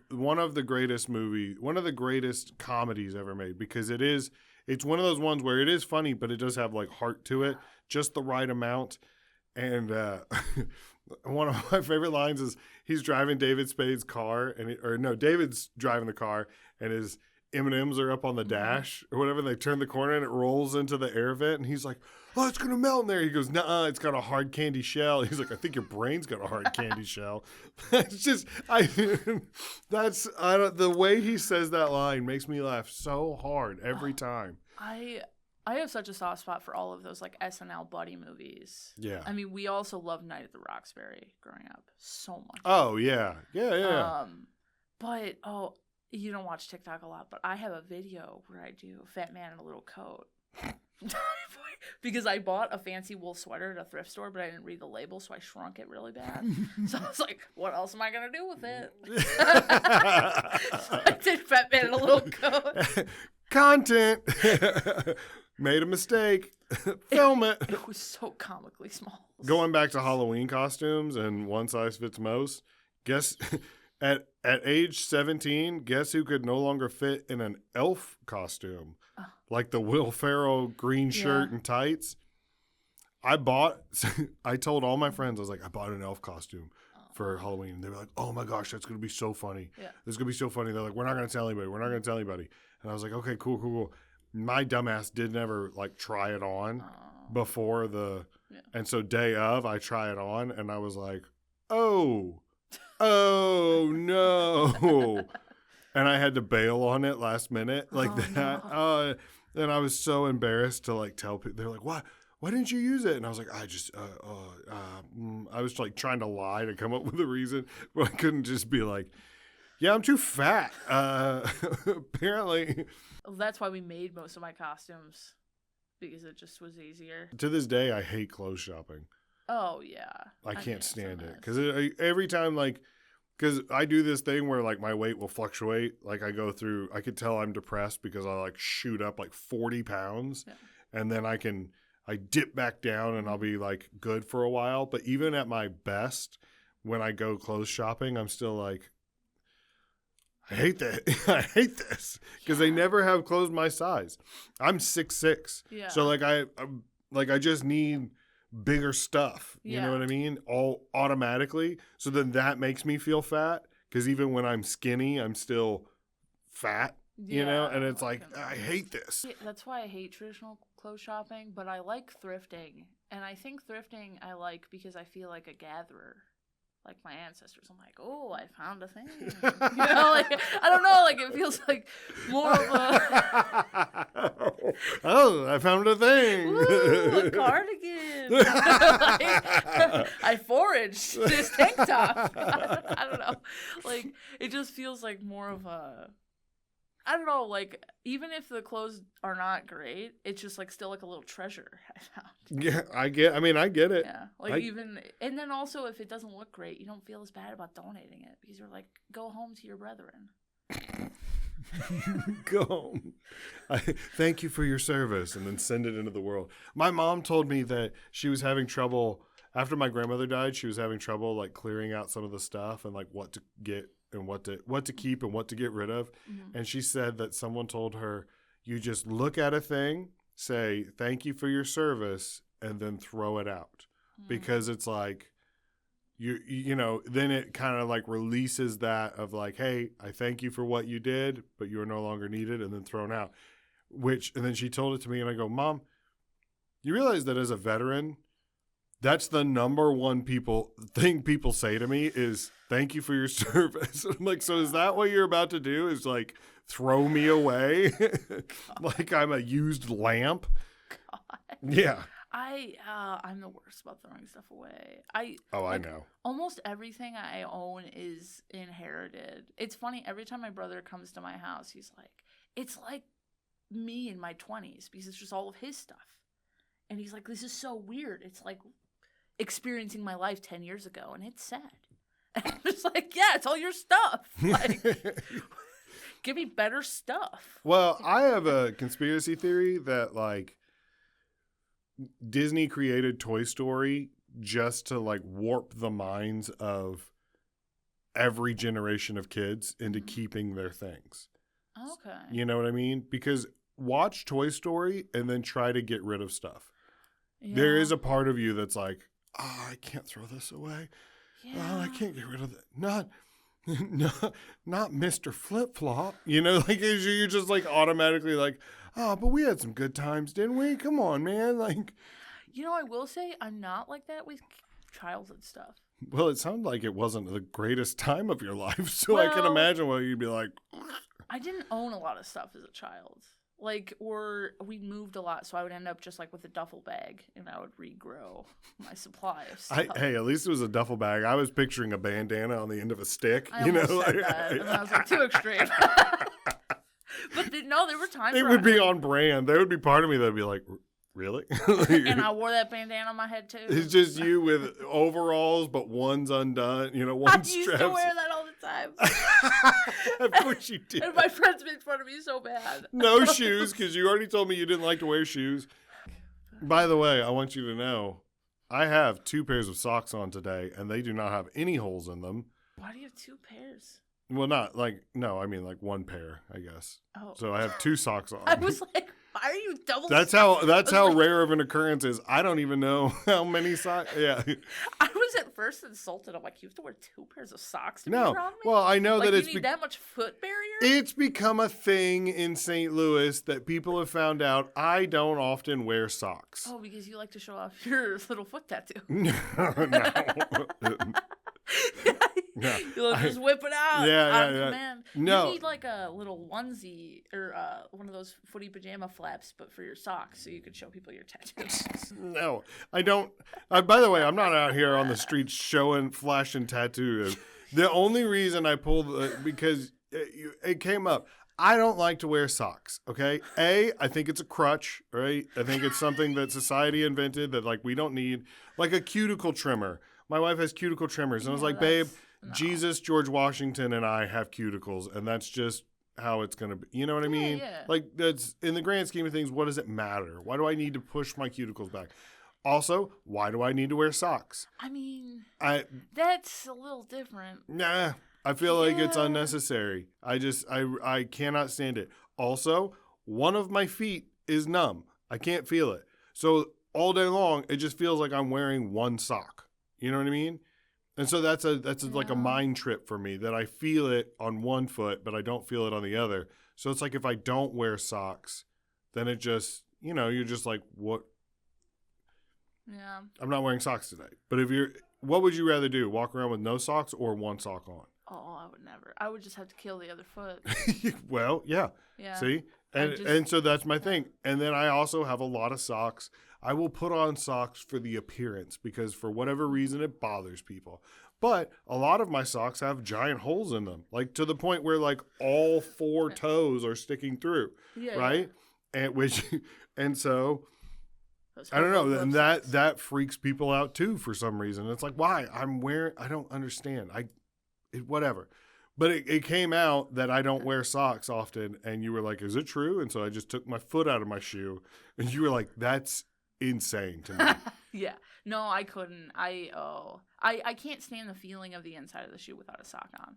the greatest one of the greatest comedies ever made because it's one of those ones where it is funny, but it does have like heart to it. Just the right amount. And one of my favorite lines is he's driving David Spade's car, David's driving the car, and his M&Ms are up on the dash or whatever. They turn the corner and it rolls into the air vent, and he's like, "Oh, it's gonna melt in there." He goes, "Nuh-uh, it's got a hard candy shell." He's like, "I think your brain's got a hard candy shell." It's just the way he says that line makes me laugh so hard every time. I have such a soft spot for all of those like SNL buddy movies. Yeah. I mean, we also loved Night at the Roxbury growing up so much. Oh yeah. But you don't watch TikTok a lot, but I have a video where I do Fat Man in a Little Coat. Because I bought a fancy wool sweater at a thrift store, but I didn't read the label, so I shrunk it really bad. So I was like, what else am I going to do with it? So I did Fat Man in a Little Coat. Content. Made a mistake. Film it. It was so comically small. Going back to Halloween costumes and one size fits most, guess at age 17, guess who could no longer fit in an elf costume? Like the Will Ferrell green shirt and tights. I told all my friends, I was like, I bought an elf costume for Halloween. And they were like, oh my gosh, that's going to be so funny. Yeah. This is going to be so funny. They're like, we're not going to tell anybody. And I was like, okay, cool. My dumbass did never like try it on before and so day of I try it on and I was like, oh no. And I had to bail on it last minute like that. No. And I was so embarrassed to like tell people. They're like, why didn't you use it? And I was like, I was like trying to lie to come up with a reason, but I couldn't just be like, yeah, I'm too fat. Apparently. That's why we made most of my costumes, because it just was easier. To this day, I hate clothes shopping. Oh, yeah. I can't stand it. Because every time, like, because I do this thing where, like, my weight will fluctuate. Like, I could tell I'm depressed because I, like, shoot up, like, 40 pounds. Yeah. And then I dip back down and I'll be, like, good for a while. But even at my best, when I go clothes shopping, I'm still like, I hate that. I hate this because they never have clothes my size. I'm 6'6". Yeah. So I just need bigger stuff. You know what I mean? All automatically. So then that makes me feel fat because even when I'm skinny, I'm still fat. You know, and it's like I hate this. That's why I hate traditional clothes shopping, but I like thrifting, and I think thrifting I like because I feel like a gatherer. Like my ancestors, I'm like, oh, I found a thing. Like I don't know, like it feels like more of a. Oh, I found a thing. Ooh, a cardigan. I foraged this tank top. I don't know, like it just feels like more of a. I don't know, like, even if the clothes are not great, it's just, like, still, like, a little treasure I found. Yeah, I get it. Yeah, like, and then also, if it doesn't look great, you don't feel as bad about donating it, because you're like, go home to your brethren. Go home. Thank you for your service, and then send it into the world. My mom told me that she was having trouble, after my grandmother died, she was having trouble, like, clearing out some of the stuff and, like, what to get and what to keep and what to get rid of. Mm-hmm. And she said that someone told her, you just look at a thing, say, thank you for your service, and then throw it out. Mm-hmm. Because it's like, you know, then it kind of like releases that of like, hey, I thank you for what you did, but you are no longer needed, and then thrown out. And then she told it to me, and I go, Mom, you realize that as a veteran, That's the number one thing people say to me is, thank you for your service. I'm like, so is that what you're about to do? Is like throw me away like I'm a used lamp? God. Yeah. I'm the worst about throwing stuff away. I know. Almost everything I own is inherited. It's funny, every time my brother comes to my house, he's like, it's like me in my 20s because it's just all of his stuff. And he's like, this is so weird. It's like experiencing my life 10 years ago, and it's sad. And I'm just like, yeah, it's all your stuff. Like, give me better stuff. Well, I have a conspiracy theory that, like, Disney created Toy Story just to, like, warp the minds of every generation of kids into keeping their things. Okay. You know what I mean? Because watch Toy Story and then try to get rid of stuff. Yeah. There is a part of you that's like, I can't throw this away. Yeah. Oh, I can't get rid of it. Not Mr. Flip Flop. You know, like you're just like automatically like, oh, but we had some good times, didn't we? Come on, man. Like, you know, I will say I'm not like that with childhood stuff. Well, it sounded like it wasn't the greatest time of your life, so I can imagine what you'd be like. I didn't own a lot of stuff as a child. Like, or we moved a lot, so I would end up just like with a duffel bag, and I would regrow my supply of stuff. Hey, at least it was a duffel bag. I was picturing a bandana on the end of a stick. I almost said that, and I was like, too extreme. But there were times it would be on brand. There would be part of me that would be like, really? And I wore that bandana on my head too. It's just you with overalls, but one's undone. You know, one's strapped. I used to wear that all the time. Of course you did. And my friends made fun of me so bad. No shoes, because you already told me you didn't like to wear shoes. By the way, I want you to know, I have 2 pairs of socks on today, and they do not have any holes in them. Why do you have 2 pairs? Well, not like, no, I mean like 1 pair, I guess. Oh. So I have 2 socks on. I was like, why are you double? That's how rare of an occurrence is. I don't even know how many socks. Yeah. I was at first insulted. I'm like, you have to wear 2 pairs of socks to be around me? Well, I know like, that you need that much foot barrier? It's become a thing in St. Louis that people have found out I don't often wear socks. Oh, because you like to show off your little foot tattoo. No. Yeah. You'll just whip it out. Yeah. Command. No. You need like a little onesie or one of those footy pajama flaps, but for your socks, so you could show people your tattoos. No, I don't. By the way, I'm not out here on the streets flashing tattoos. The only reason I pulled because it came up. I don't like to wear socks, okay? I think it's a crutch, right? I think it's something that society invented that, like, we don't need. Like a cuticle trimmer. My wife has cuticle trimmers. And I was like, babe, no. Jesus, George Washington, and I have cuticles, and that's just how it's going to be. You know what I mean? Yeah. Like, that's in the grand scheme of things, what does it matter? Why do I need to push my cuticles back? Also, why do I need to wear socks? I mean, that's a little different. Nah, I feel like it's unnecessary. I cannot stand it. Also, one of my feet is numb. I can't feel it. So all day long, it just feels like I'm wearing one sock. You know what I mean? And so that's like a mind trip for me that I feel it on one foot, but I don't feel it on the other. So it's like if I don't wear socks, then it just, you're just like, what? Yeah. I'm not wearing socks today. But what would you rather do? Walk around with no socks or one sock on? Oh, I would never. I would just have to kill the other foot. Well, yeah. Yeah. See? And so that's my thing. And then I also have a lot of socks. I will put on socks for the appearance because for whatever reason it bothers people. But a lot of my socks have giant holes in them, like to the point where like all 4 toes are sticking through, right? Yeah. And so I don't know, and that freaks people out too for some reason. It's like, why? I don't understand. Whatever. But it came out that I don't wear socks often, and you were like, is it true? And so I just took my foot out of my shoe, and you were like, that's insane to me. Yeah. No, I couldn't. I can't stand the feeling of the inside of the shoe without a sock on.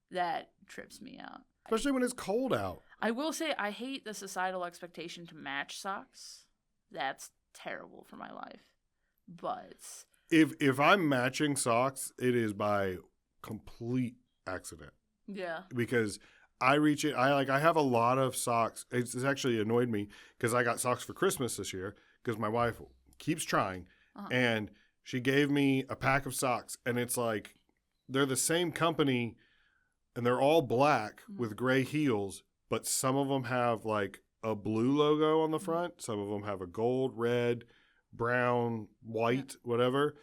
That trips me out. Especially when it's cold out. I will say I hate the societal expectation to match socks. That's terrible for my life. But if I'm matching socks, it is by complete accident. Yeah. Because I have a lot of socks. It's actually annoyed me because I got socks for Christmas this year because my wife keeps trying. Uh-huh. And she gave me a pack of socks, and it's like they're the same company, and they're all black with gray heels, but some of them have like a blue logo on the front. Some of them have a gold, red, brown, white, whatever.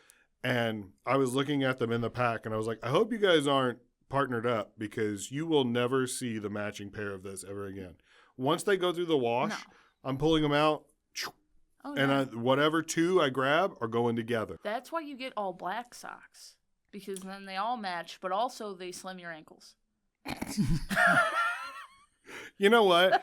And I was looking at them in the pack, and I was like, I hope you guys aren't partnered up, because you will never see the matching pair of this ever again. Once they go through the wash, I'm pulling them out, and whatever two I grab are going together. That's why you get all black socks, because then they all match, but also they slim your ankles. You know what?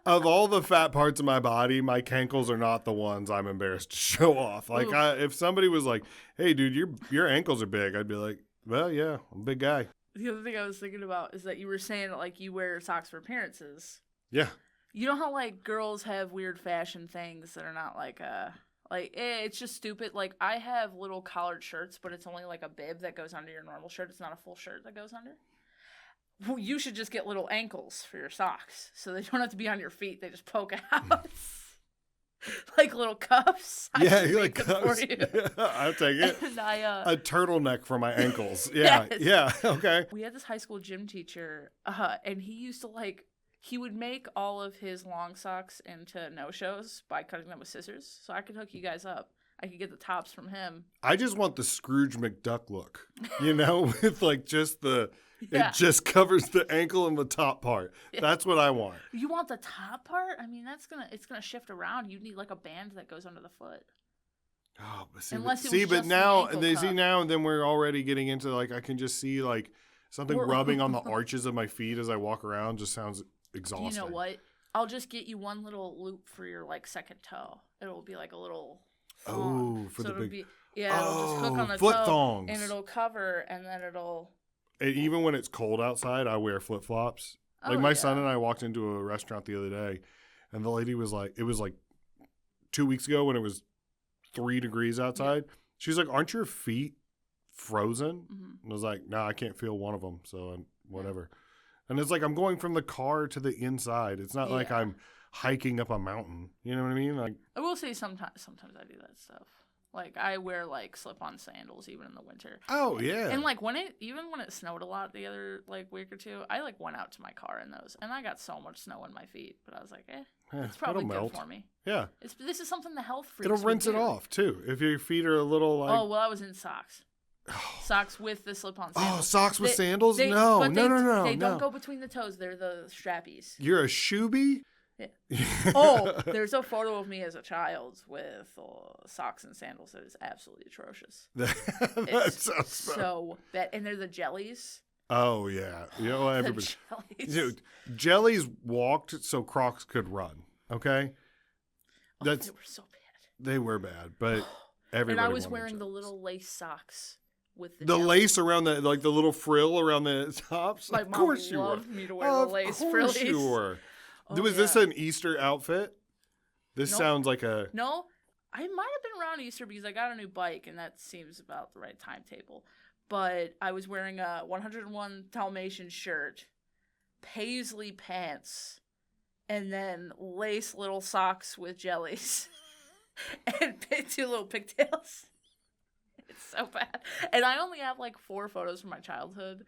Of all the fat parts of my body, my cankles are not the ones I'm embarrassed to show off. Like, if somebody was like, hey, dude, your ankles are big, I'd be like, well, yeah, I'm a big guy. The other thing I was thinking about is that you were saying that, like, you wear socks for appearances. Yeah. You know how, like, girls have weird fashion things that are not, it's just stupid. Like, I have little collared shirts, but it's only, like, a bib that goes under your normal shirt. It's not a full shirt that goes under. Well, you should just get little ankles for your socks, so they don't have to be on your feet. They just poke out. Like little cuffs. Yeah, you like cuffs. For you. Yeah, I'll take it. And a turtleneck for my ankles. Yeah, yes. Yeah, okay. We had this high school gym teacher, and he used to he would make all of his long socks into no-shows by cutting them with scissors. So I could hook you guys up. I could get the tops from him. I just want the Scrooge McDuck look, with like just it just covers the ankle and the top part. Yeah. That's what I want. You want the top part? I mean, it's gonna shift around. You need like a band that goes under the foot. Oh, but now and then we're already getting into like I can just see like something rubbing on the arches of my feet as I walk around. Just sounds exhausting. You know what? I'll just get you one little loop for your like second toe. It'll be like a little thong. Oh, for the big. It'll just hook on the foot toe, thongs, and it'll cover, and then it'll. And even when it's cold outside, I wear flip flops. Like my son and I walked into a restaurant the other day, and the lady was like, it was like 2 weeks ago when it was 3 degrees outside. Yeah. She's like, "Aren't your feet frozen?" Mm-hmm. And I was like, "No, I can't feel one of them, so whatever." Yeah. And it's like I'm going from the car to the inside. It's not like I'm hiking up a mountain. You know what I mean? Like I will say sometimes I do that stuff. Like I wear like slip-on sandals even in the winter. Oh yeah. And like when it snowed a lot the other like week or two, I like went out to my car in those, and I got so much snow in my feet. But I was like, it's probably good for me. Yeah. This is something the health freaks. It'll rinse it off too if your feet are a little like. Oh well, I was in socks. Socks with the slip-on sandals. Oh, socks with sandals? No. They don't go between the toes. They're the strappies. You're a shoebie? Yeah. There's a photo of me as a child with socks and sandals that is absolutely atrocious. That sounds so bad. And they're the jellies. Oh, yeah. You know what? Everybody. Dude, jellies walked so Crocs could run, okay? They were so bad. They were bad, but everybody. And I was wearing the little lace socks. With the lace around the little frill around the tops. My mom loved me to wear the lace frillies. Of course you were. Was this an Easter outfit? This sounds like a... No, I might have been around Easter because I got a new bike, and that seems about the right timetable. But I was wearing a 101 Dalmatian shirt, paisley pants, and then lace little socks with jellies, and 2 little pigtails. It's so bad. And I only have like 4 photos from my childhood,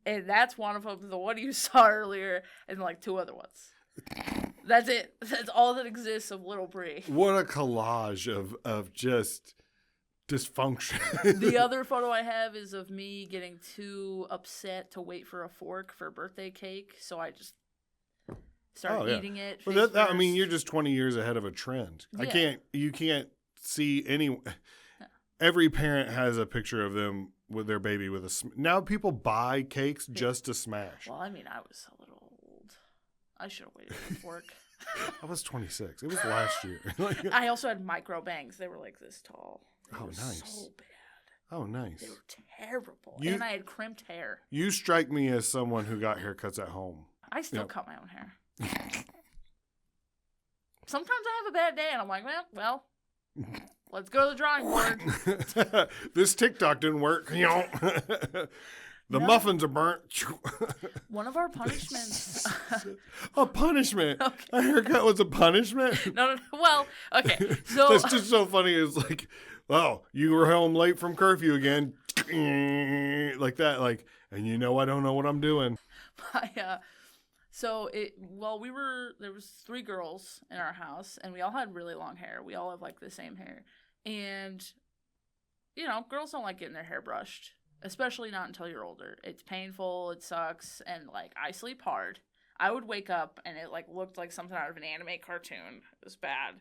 and that's one of them, the one you saw earlier, and like 2 other ones. That's it. That's all that exists of little Bri. What a collage of just dysfunction. The other photo I have is of me getting too upset to wait for a fork for a birthday cake, so I just started eating it. Well, I mean, you're just 20 years ahead of a trend. Yeah. You can't see any. Every parent has a picture of them with their baby with a. Now people buy cakes just to smash. Well, I mean, I was a little old. I should have waited for fork. I was 26. It was last year. I also had micro bangs. They were like this tall. They were nice. So bad. Oh, nice. They were terrible. And I had crimped hair. You strike me as someone who got haircuts at home. I still cut my own hair. Sometimes I have a bad day, and I'm like, well, let's go to the drawing board. This TikTok didn't work. The No. muffins are burnt. One of our punishments. A punishment. Okay. A haircut was a punishment? No. Well, okay. So That's just so funny. It's like, oh, you were home late from curfew again. Like that. Like, and you know I don't know what I'm doing. There was 3 girls in our house, and we all had really long hair. We all have like the same hair. And, girls don't like getting their hair brushed, especially not until you're older. It's painful, it sucks, and like I sleep hard. I would wake up and it like looked like something out of an anime cartoon. It was bad.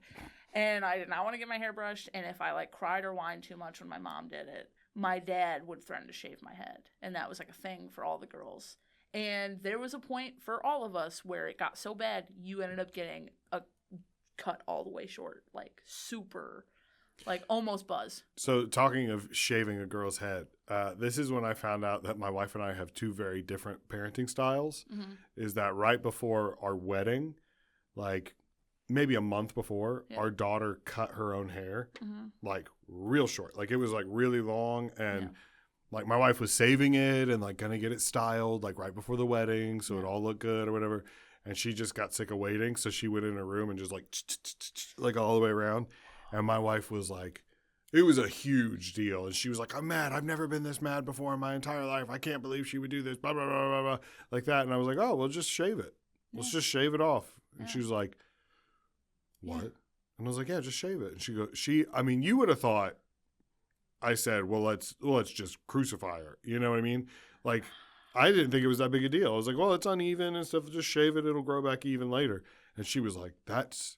And I did not want to get my hair brushed, and if I like cried or whined too much when my mom did it, my dad would threaten to shave my head. And that was like a thing for all the girls. And there was a point for all of us where it got so bad, you ended up getting a cut all the way short, like super, like almost buzz. So talking of shaving a girl's head, this is when I found out that my wife and I have 2 very different parenting styles. Mm-hmm. Is that right before our wedding, like maybe a month before, our daughter cut her own hair, like real short. Like it was like really long, and like my wife was saving it and like gonna get it styled like right before the wedding so it all looked good or whatever. And she just got sick of waiting, so she went in her room and just like all the way around. And my wife was like, it was a huge deal. And she was like, I'm mad. I've never been this mad before in my entire life. I can't believe she would do this, blah, blah, blah, blah, blah, like that. And I was like, oh, well, just shave it. Let's just shave it off. And she was like, what? And I was like, yeah, just shave it. And you would have thought I said, well, let's just crucify her. You know what I mean? Like, I didn't think it was that big a deal. I was like, well, it's uneven and stuff. Just shave it. It'll grow back even later. And she was like, that's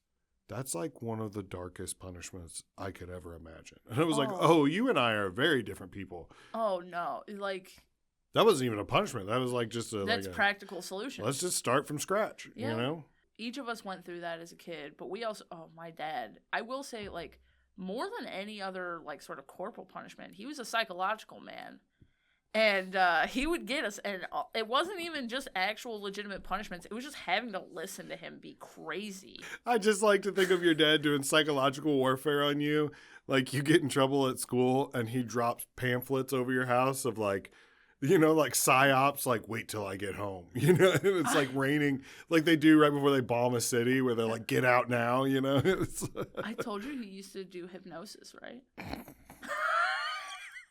like one of the darkest punishments I could ever imagine. And I was like, oh, you and I are very different people. Oh, no. Like, that wasn't even a punishment. That was like just that's practical solution. Let's just start from scratch, you know? Each of us went through that as a kid, but we also, my dad, I will say, like, more than any other, like, sort of corporal punishment, he was a psychological man. And he would get us, and it wasn't even just actual legitimate punishments. It was just having to listen to him be crazy. I just like to think of your dad doing psychological warfare on you. Like, you get in trouble at school, and he drops pamphlets over your house of, like, like psyops, like, wait till I get home. And it's, like, raining, like they do right before they bomb a city, where they're like, get out now, I told you he used to do hypnosis, right?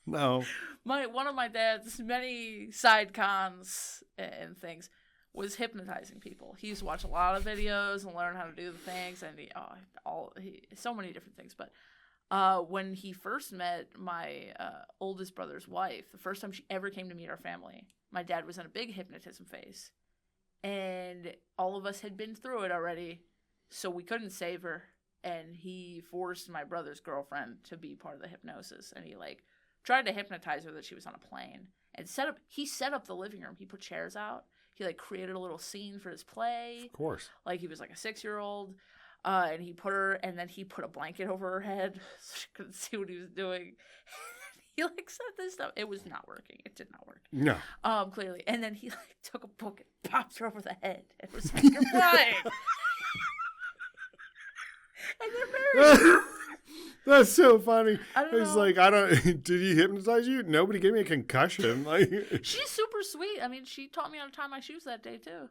No. One of my dad's many side cons and things was hypnotizing people. He used to watch a lot of videos and learn how to do the things, and so many different things. But when he first met my oldest brother's wife, the first time she ever came to meet our family, my dad was in a big hypnotism phase, and all of us had been through it already, so we couldn't save her. And he forced my brother's girlfriend to be part of the hypnosis, and he tried to hypnotize her that she was on a plane, and he set up the living room. He put chairs out. He created a little scene for his play. Of course. Like he was like a 6-year-old, and he put a blanket over her head so she couldn't see what he was doing. He set this stuff. It was not working. It did not work. No. Clearly. And then he took a book and popped her over the head and was like, "You're flying." And they're married. That's so funny. It's like, did he hypnotize you? Nobody gave me a concussion. She's super sweet. I mean, she taught me how to tie my shoes that day, too.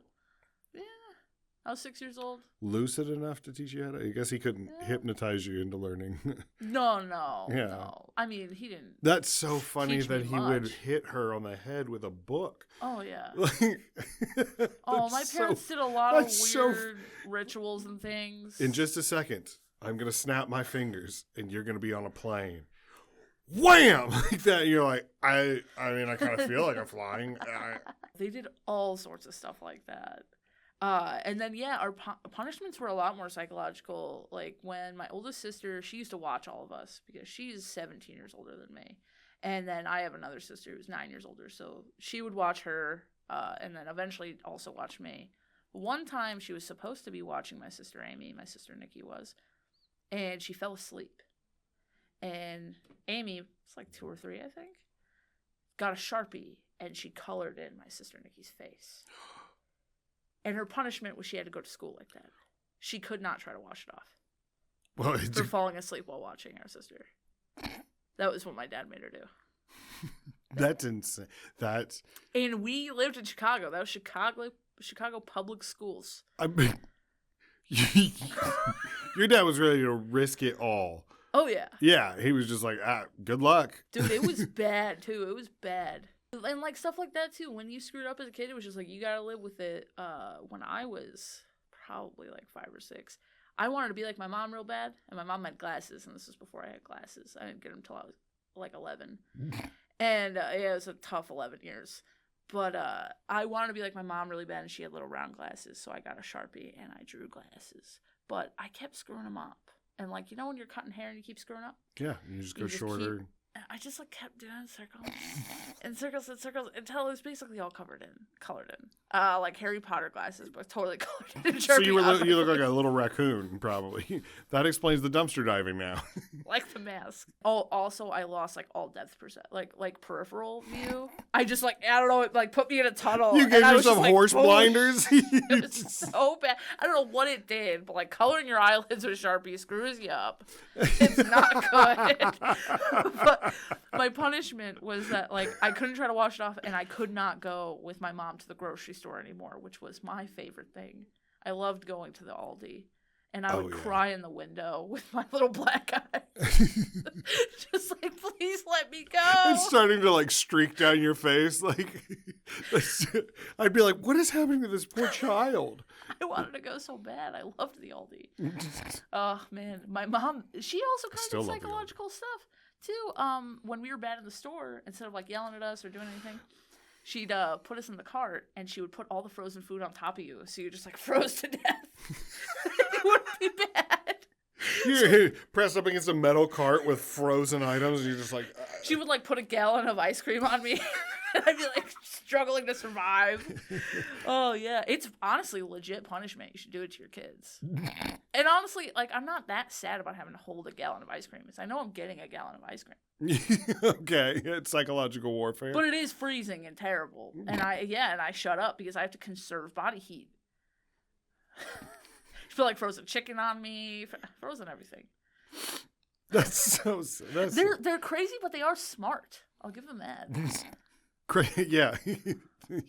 Yeah. I was 6 years old. Lucid enough to teach you how to? I guess he couldn't hypnotise you into learning. No. I mean, he didn't. That's so funny that he would hit her on the head with a book. Oh, yeah. My parents did a lot of weird rituals and things. In just a second, I'm going to snap my fingers, and you're going to be on a plane. Wham! Like that. You're like, I mean, I kind of feel like I'm flying. They did all sorts of stuff like that. And then, our punishments were a lot more psychological. Like, when my oldest sister, she used to watch all of us because she's 17 years older than me. And then I have another sister who's 9 years older. So she would watch her, and then eventually also watch me. One time she was supposed to be watching my sister Amy, my sister Nikki was, and she fell asleep. And Amy, it's like 2 or 3, I think, got a Sharpie, and she colored in my sister Nikki's face. And her punishment was she had to go to school like that. She could not try to wash it off for falling asleep while watching our sister. That was what my dad made her do. That's insane. And we lived in Chicago. That was Chicago public schools. I mean, your dad was ready to risk it all. Oh, yeah. Yeah, he was just like, good luck. Dude, it was bad, too. It was bad. And, like, stuff like that, too. When you screwed up as a kid, it was just like, you gotta live with it. When I was probably, like, 5 or 6, I wanted to be like my mom real bad. And my mom had glasses, and this was before I had glasses. I didn't get them until I was, like, 11. And, yeah, it was a tough 11 years. But I wanted to be like my mom really bad, and she had little round glasses. So I got a Sharpie, and I drew glasses. But I kept screwing them up. And, like, you know when you're cutting hair and you keep screwing up? Yeah, you just go shorter. I just, like, kept doing circles and circles and circles until it was basically all colored in. Like Harry Potter glasses, but totally colored in. So you look like a little raccoon, probably. That explains the dumpster diving now. Like the mask. Oh, also, I lost, like, all depth like peripheral view. I just, like, I don't know, it, like, put me in a tunnel. You gave yourself just, horse like, blinders? It was so bad. I don't know what it did, but, like, coloring your eyelids with Sharpie screws you up. It's not good. But my punishment was that, like, I couldn't try to wash it off, and I could not go with my mom to the grocery store anymore, which was my favorite thing. I loved going to the Aldi, and I would cry in the window with my little black eyes. Just like, please let me go. It's starting to, like, streak down your face. Like, I'd be like, what is happening to this poor child? I wanted to go so bad. I loved the Aldi. Oh, man. My mom, she also kind of did psychological stuff, too. When we were bad in the store, instead of, like, yelling at us or doing anything, she'd put us in the cart, and she would put all the frozen food on top of you, so you just, like, froze to death. It wouldn't be bad. You're pressed up against a metal cart with frozen items, and you're just like... She would, like, put a gallon of ice cream on me, and I'd be, like, struggling to survive. Oh, yeah. It's honestly legit punishment. You should do it to your kids. And honestly, like, I'm not that sad about having to hold a gallon of ice cream. I know I'm getting a gallon of ice cream. Okay, it's psychological warfare. But it is freezing and terrible. And I shut up because I have to conserve body heat. You feel like frozen chicken on me, frozen everything. They're crazy, but they are smart. I'll give them that. Yeah,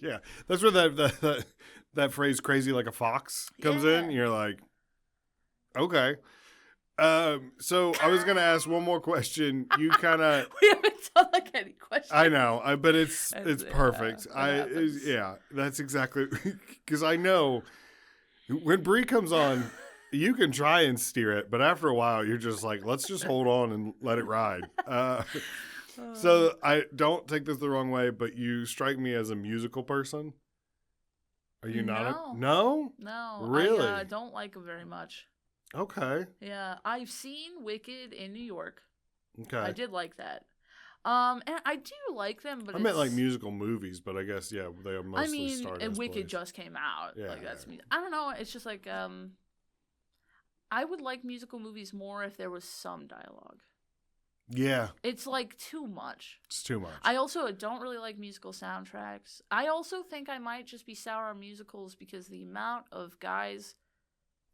yeah. That's where that phrase "crazy like a fox" comes in. You're like, okay. So I was gonna ask one more question. You kind of we haven't done like any questions. I know, but it's perfect. That's exactly because I know when Bri comes on, you can try and steer it, but after a while, you're just like, let's just hold on and let it ride. So I don't take this the wrong way, but you strike me as a musical person. Are you not? No? No. Really? I don't like them very much. Okay. Yeah. I've seen Wicked in New York. Okay. I did like that. And I do like them, but I meant like musical movies, but I guess, yeah, they are mostly started and as Wicked plays. just came out. Yeah, like, that's me. I don't know. It's just like, I would like musical movies more if there was some dialogue. Yeah. It's like too much. It's too much. I also don't really like musical soundtracks. I also think I might just be sour on musicals because the amount of guys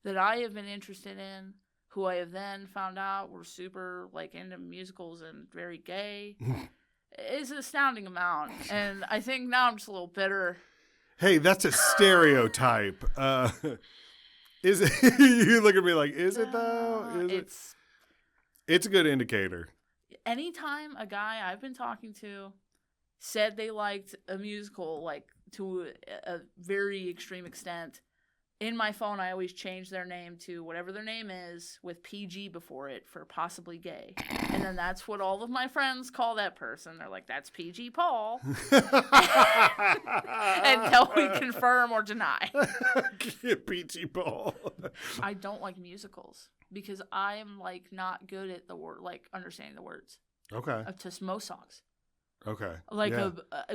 that I have been interested in who I have then found out were super like into musicals and very gay is an astounding amount. And I think now I'm just a little bitter. Hey, that's a stereotype. Is it? You look at me like, is it though? It's a good indicator. Anytime a guy I've been talking to said they liked a musical, like to a very extreme extent, in my phone I always change their name to whatever their name is with PG before it for possibly gay. And then that's what all of my friends call that person. They're like, that's PG Paul. Until we confirm or deny. PG Paul. I don't like musicals because I'm like not good at the word, like understanding the words. Okay. To most songs. Okay. Like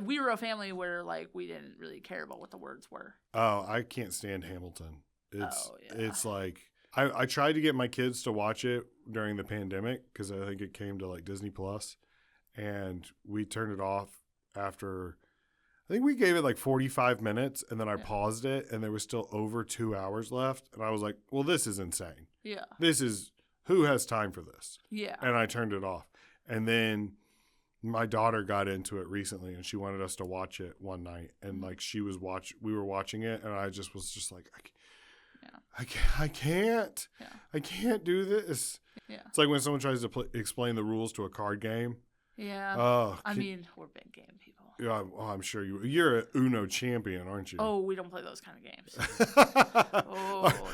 we were a family where like we didn't really care about what the words were. Oh, I can't stand Hamilton. It's like I tried to get my kids to watch it during the pandemic because I think it came to like Disney Plus, and we turned it off after. I think we gave it like 45 minutes, and then I paused it, and there was still over 2 hours left, and I was like, "Well, this is insane. Yeah, who has time for this?" Yeah, and I turned it off, and then My daughter got into it recently, and she wanted us to watch it one night, and like we were watching it, and I just was just like, I can't, Yeah. I can't do this. Yeah. It's like when someone tries to explain the rules to a card game. Yeah. Oh, I mean, we're big game people. Yeah, I'm sure you're a Uno champion, aren't you? Oh, we don't play those kind of games.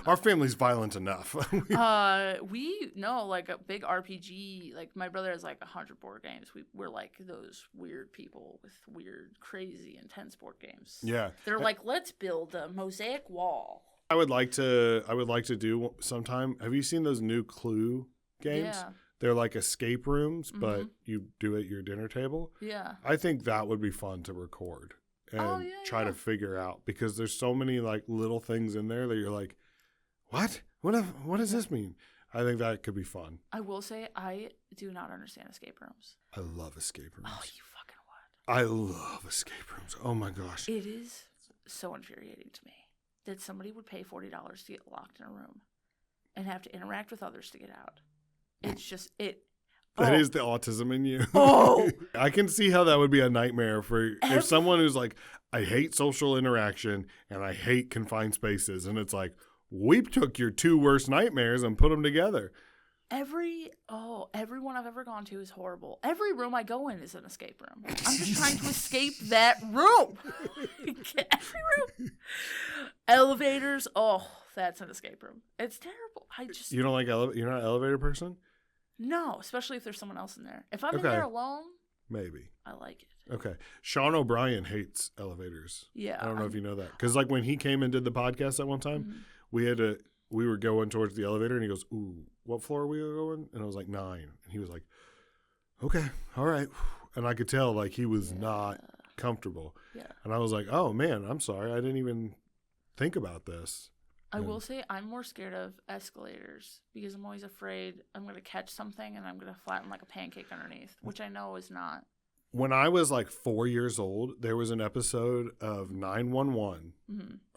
Our family's violent enough. Like a big RPG. Like my brother has like 100 board games. We're like those weird people with weird, crazy, intense board games. Yeah, they're like, let's build a mosaic wall. I would like to do sometime. Have you seen those new Clue games? Yeah. They're like escape rooms, but you do it at your dinner table. Yeah. I think that would be fun to record and try to figure out, because there's so many like little things in there that you're like, what? What does this mean? I think that could be fun. I will say I do not understand escape rooms. I love escape rooms. Oh, you fucking would. I love escape rooms. Oh my gosh. It is so infuriating to me that somebody would pay $40 to get locked in a room and have to interact with others to get out. It's just That is the autism in you. Oh. I can see how that would be a nightmare for if someone who's like, I hate social interaction and I hate confined spaces. And it's like, we took your two worst nightmares and put them together. Everyone I've ever gone to is horrible. Every room I go in is an escape room. I'm just trying to escape that room. Every room. Elevators, that's an escape room. It's terrible. You don't like you're not an elevator person? No, especially if there's someone else in there. If I'm in there alone, maybe. I like it. Okay. Sean O'Brien hates elevators. Yeah. I don't know if you know that. Because like when he came and did the podcast at one time, we were going towards the elevator and he goes, ooh, what floor are we going? And I was like 9. And he was like, okay, all right. And I could tell like he was not comfortable. Yeah. And I was like, oh man, I'm sorry. I didn't even think about this. I will say I'm more scared of escalators because I'm always afraid I'm going to catch something and I'm going to flatten like a pancake underneath, which I know is not. When I was like 4 years old, there was an episode of 911.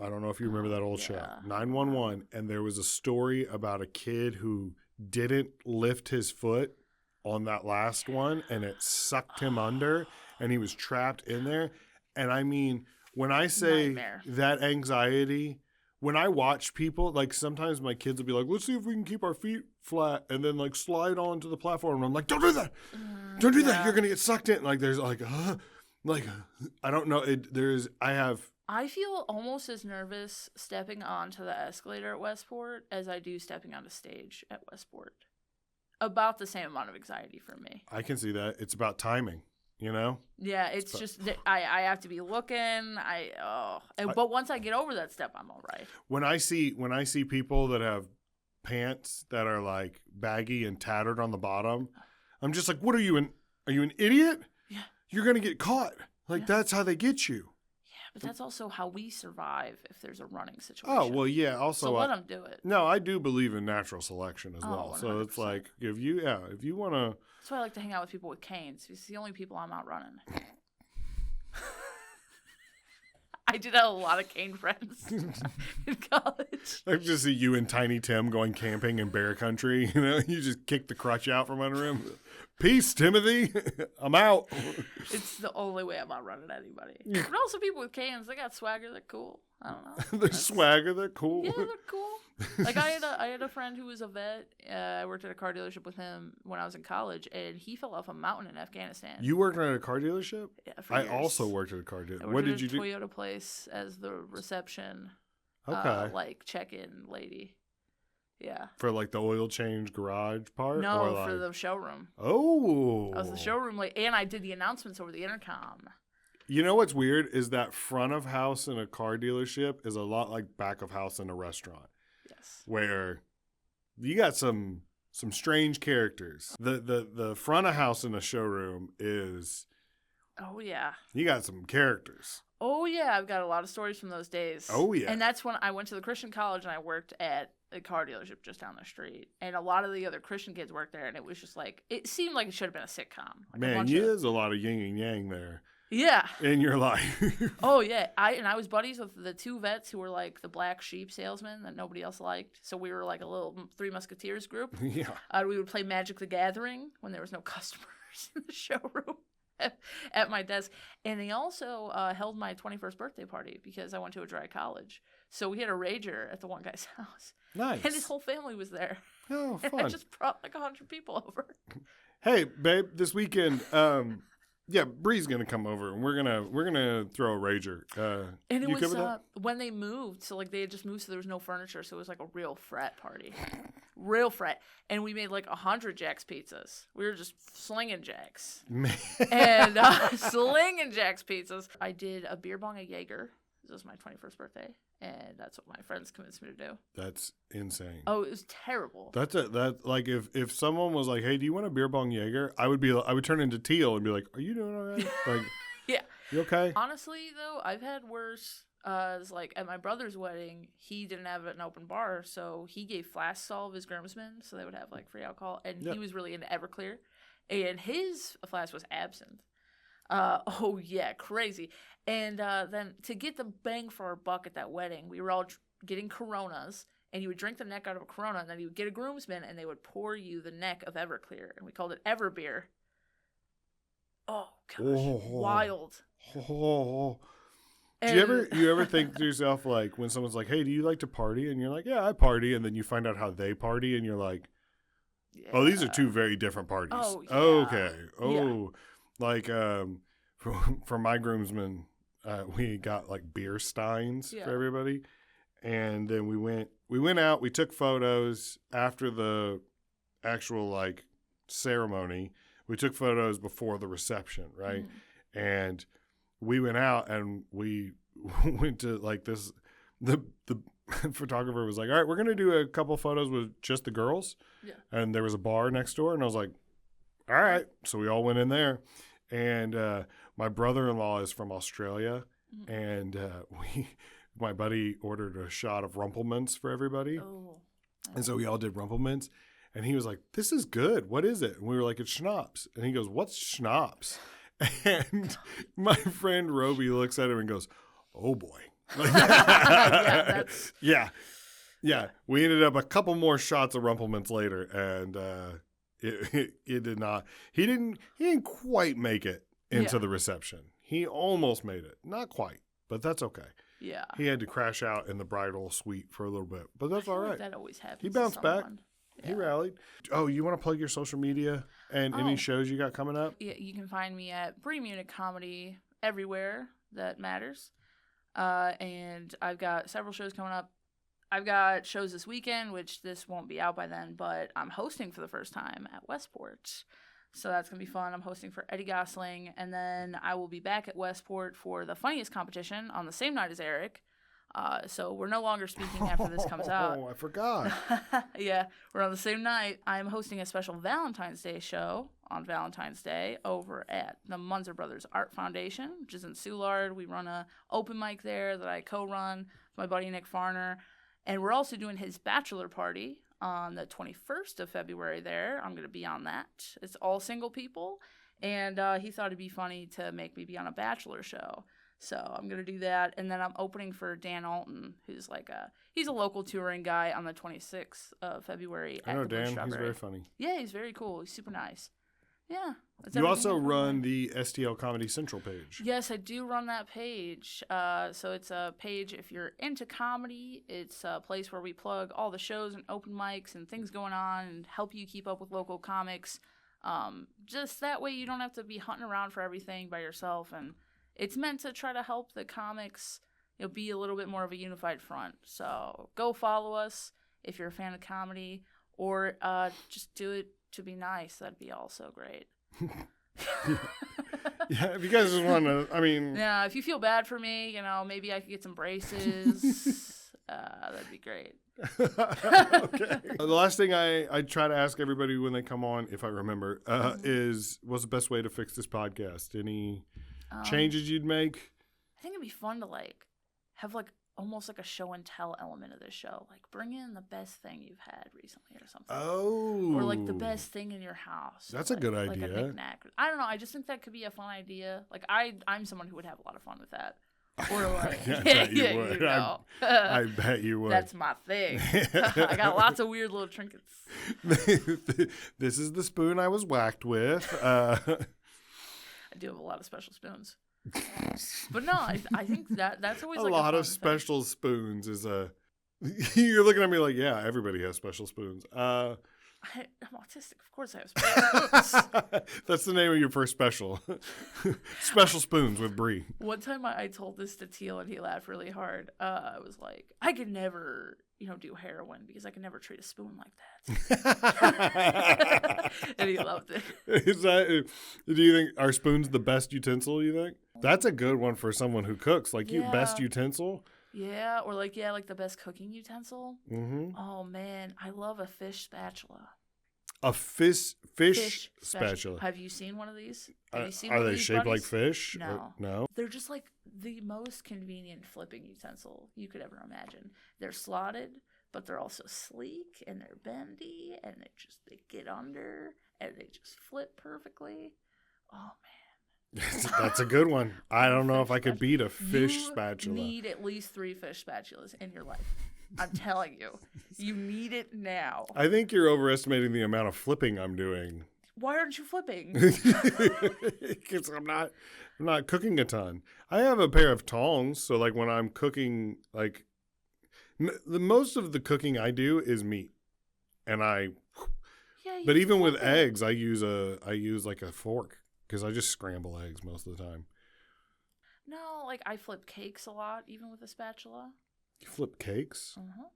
I don't know if you remember that old show, 911. And there was a story about a kid who didn't lift his foot on that last one and it sucked him under and he was trapped in there. And I mean, when I say nightmare. That anxiety, when I watch people, like sometimes my kids will be like, let's see if we can keep our feet flat and then like slide onto the platform. And I'm like, don't do that. Don't do that. You're going to get sucked in. Like there's like I don't know. I feel almost as nervous stepping onto the escalator at Westport as I do stepping on a stage at Westport. About the same amount of anxiety for me. I can see that. It's about timing. You know? Yeah, it's just that I have to be looking. But once I get over that step, I'm all right. When I see people that have pants that are like baggy and tattered on the bottom, I'm just like, what are you an idiot? Yeah. You're gonna get caught. Like that's how they get you. Yeah, but that's also how we survive if there's a running situation. Oh well, yeah. Also, so let them do it. No, I do believe in natural selection as well. 100%. So it's like if you want to. That's why I like to hang out with people with canes. It's the only people I'm out running. I did have a lot of cane friends in college. I just see you and Tiny Tim going camping in bear country. You know, you just kick the crutch out from under him. Peace, Timothy. I'm out. It's the only way I'm out running anybody. But also people with canes, they got swagger. They're cool. I don't know. They're swagger. They're cool. Yeah, they're cool. Like I had a friend who was a vet. I worked at a car dealership with him when I was in college, and he fell off a mountain in Afghanistan. You worked at a car dealership? Yeah, for I years. also worked at a car dealership. What did you do? Toyota place as the reception. Okay. Like check-in lady. Yeah. For like the oil change garage part? No, or like... for the showroom. Oh. I was the showroom lady, and I did the announcements over the intercom. You know what's weird is that front of house in a car dealership is a lot like back of house in a restaurant. Yes. Where you got some strange characters. The front of house in a showroom is. Oh yeah. You got some characters. Oh yeah, I've got a lot of stories from those days. Oh yeah. And that's when I went to the Christian college and I worked at a car dealership just down the street. And a lot of the other Christian kids worked there, and it was just like it seemed like it should have been a sitcom. Like man, there's a lot of yin and yang there. Yeah. In your life. Oh yeah. I was buddies with the two vets who were like the black sheep salesmen that nobody else liked. So we were like a little Three Musketeers group. Yeah. We would play Magic the Gathering when there was no customers in the showroom. at my desk. And they also held my 21st birthday party because I went to a dry college. So we had a rager at the one guy's house. Nice. And his whole family was there. Oh, fun. And I just brought like 100 people over. Hey, babe, this weekend, yeah, Bri's gonna come over, and we're gonna throw a rager. And it you was when they moved, so like they had just moved, so there was no furniture, so it was like a real frat party, real frat. And we made like 100 Jack's pizzas. We were just slinging Jack's and slinging Jack's pizzas. I did a beer bong of Jaeger. This was my 21st birthday, and that's what my friends convinced me to do. That's insane. Oh, it was terrible. That like if someone was like, "Hey, do you want a beer bong Jaeger?" I would turn into Teal and be like, "Are you doing all right? Like, yeah, you okay?" Honestly, though, I've had worse. It's like at my brother's wedding, he didn't have an open bar, so he gave flasks to all of his groomsmen, so they would have like free alcohol, and he was really into Everclear, and his flask was absinthe. Oh yeah, crazy. And then to get the bang for our buck at that wedding, we were all getting Coronas, and you would drink the neck out of a Corona, and then you would get a groomsman, and they would pour you the neck of Everclear, and we called it Everbeer. Oh gosh, wild. Do you ever think to yourself, like, when someone's like, "Hey, do you like to party?" And you're like, "Yeah, I party," and then you find out how they party, and you're like, "Oh, these are two very different parties." Oh, yeah. Okay. Oh, yeah. Like for my groomsmen, we got like beer steins for everybody, and then we went out. We took photos after the actual like ceremony. We took photos before the reception, right? And we went out and we went to like this. The photographer was like, "All right, we're gonna do a couple photos with just the girls." Yeah. And there was a bar next door, and I was like, "All right." So we all went in there. And my brother-in-law is from Australia, and my buddy ordered a shot of Rumpelmans for everybody. Oh. And so we all did Rumpelmans, and he was like, "This is good. What is it?" And we were like, "It's schnapps." And he goes, "What's schnapps?" And my friend Roby looks at him and goes, "Oh boy." Yeah. We ended up a couple more shots of Rumpelmans later, and it did not. He didn't quite make it into the reception. He almost made it, not quite, but that's okay. Yeah, he had to crash out in the bridal suite for a little bit, but that's all right. That always happens. He bounced back. Yeah. He rallied. Oh, you want to plug your social media and any shows you got coming up? Yeah, you can find me at Bri Munnich Comedy everywhere that matters, and I've got several shows coming up. I've got shows this weekend, which this won't be out by then, but I'm hosting for the first time at Westport. So that's going to be fun. I'm hosting for Eddie Gosling, and then I will be back at Westport for the funniest competition on the same night as Eric. So we're no longer speaking after this comes out. Oh, I forgot. Yeah, we're on the same night. I'm hosting a special Valentine's Day show on Valentine's Day over at the Munzer Brothers Art Foundation, which is in Soulard. We run a open mic there that I co-run with my buddy Nick Farner. And we're also doing his bachelor party on the 21st of February there. I'm going to be on that. It's all single people. And he thought it'd be funny to make me be on a bachelor show. So I'm going to do that. And then I'm opening for Dan Alton, who's he's a local touring guy on the 26th of February. I know Dan. He's very funny. Yeah, he's very cool. He's super nice. Yeah. You also run the STL Comedy Central page. Yes, I do run that page. So it's a page if you're into comedy. It's a place where we plug all the shows and open mics and things going on and help you keep up with local comics. Just that way you don't have to be hunting around for everything by yourself. And it's meant to try to help the comics be a little bit more of a unified front. So go follow us if you're a fan of comedy, or just do it to be nice. That'd be also great. Yeah, if you guys just want to, yeah, if you feel bad for me, maybe I could get some braces. That'd be great. Okay. The last thing I try to ask everybody when they come on, if I remember, is what's the best way to fix this podcast? Any changes you'd make? I think it'd be fun to have almost like a show and tell element of this show. Like bring in the best thing you've had recently or something. Oh. Or the best thing in your house. That's a good idea. Like a knick-knack. I don't know. I just think that could be a fun idea. I'm someone who would have a lot of fun with that. Or I bet you would. I bet you would. That's my thing. I got lots of weird little trinkets. This is the spoon I was whacked with. I do have a lot of special spoons. But no, I think that's always a like lot a of fun thing. special spoons is a. You're looking at me like, yeah, everybody has special spoons. I'm autistic. Of course I have special spoons. That's the name of your first special. Special spoons with Bri. One time I told this to Teal and he laughed really hard. I was like, I could never, do heroin because I could never treat a spoon like that. And he loved it. Do you think are spoons the best utensil, you think? That's a good one for someone who cooks. Like you, best utensil? Yeah, or like the best cooking utensil. Mm-hmm. Oh man, I love a fish spatula. A fish spatula. Have you seen one of these? Have you seen Are one of they these, shaped buddies? like fish? No. No. They're just like the most convenient flipping utensil you could ever imagine. They're slotted, but they're also sleek and they're bendy and they get under and they just flip perfectly. Oh man. That's a good one. I don't know if I could beat a fish spatula. You need at least 3 fish spatulas in your life. I'm telling you. You need it now. I think you're overestimating the amount of flipping I'm doing. Why aren't you flipping? Because I'm not cooking a ton. I have a pair of tongs, so like when I'm cooking, like the most of the cooking I do is meat, and but even with eggs, I use like a fork because I just scramble eggs most of the time. No, like I flip cakes a lot, even with a spatula. You flip cakes? Uh-huh.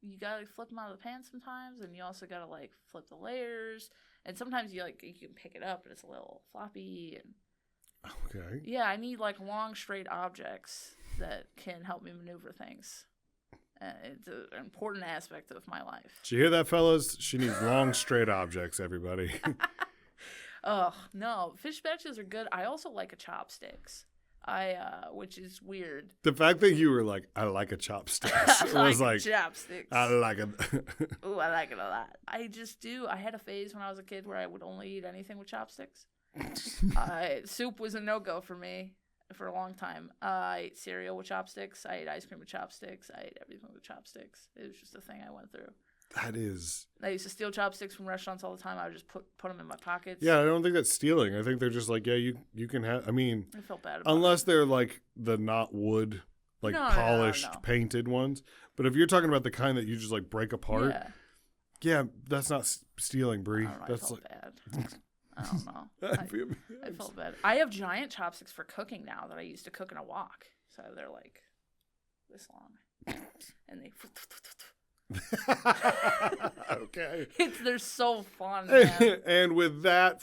You gotta flip them out of the pan sometimes, and you also gotta like flip the layers. And sometimes you can pick it up, and it's a little floppy. And okay. Yeah, I need like long, straight objects that can help me maneuver things. It's an important aspect of my life. Did you hear that, fellas? She needs long, straight objects. Everybody. Oh no, fish spatulas are good. I also like a chopsticks. Which is weird. The fact that you were like, I like a chopstick. It was like chopsticks. I like it. Ooh, I like it a lot. I just do. I had a phase when I was a kid where I would only eat anything with chopsticks. Soup was a no-go for me for a long time. I ate cereal with chopsticks. I ate ice cream with chopsticks. I ate everything with chopsticks. It was just a thing I went through. That is. I used to steal chopsticks from restaurants all the time. I would just put them in my pockets. Yeah, I don't think that's stealing. I think they're just like, yeah, you can have. I mean, I felt bad about unless they're like the not wood, like polished, painted ones. But if you're talking about the kind that you just like break apart, yeah, that's not stealing, Bri. That's I felt bad. I don't know. I felt bad. I have giant chopsticks for cooking now that I used to cook in a wok. So they're like this long, and they. Okay. They're so fun, man. And with that.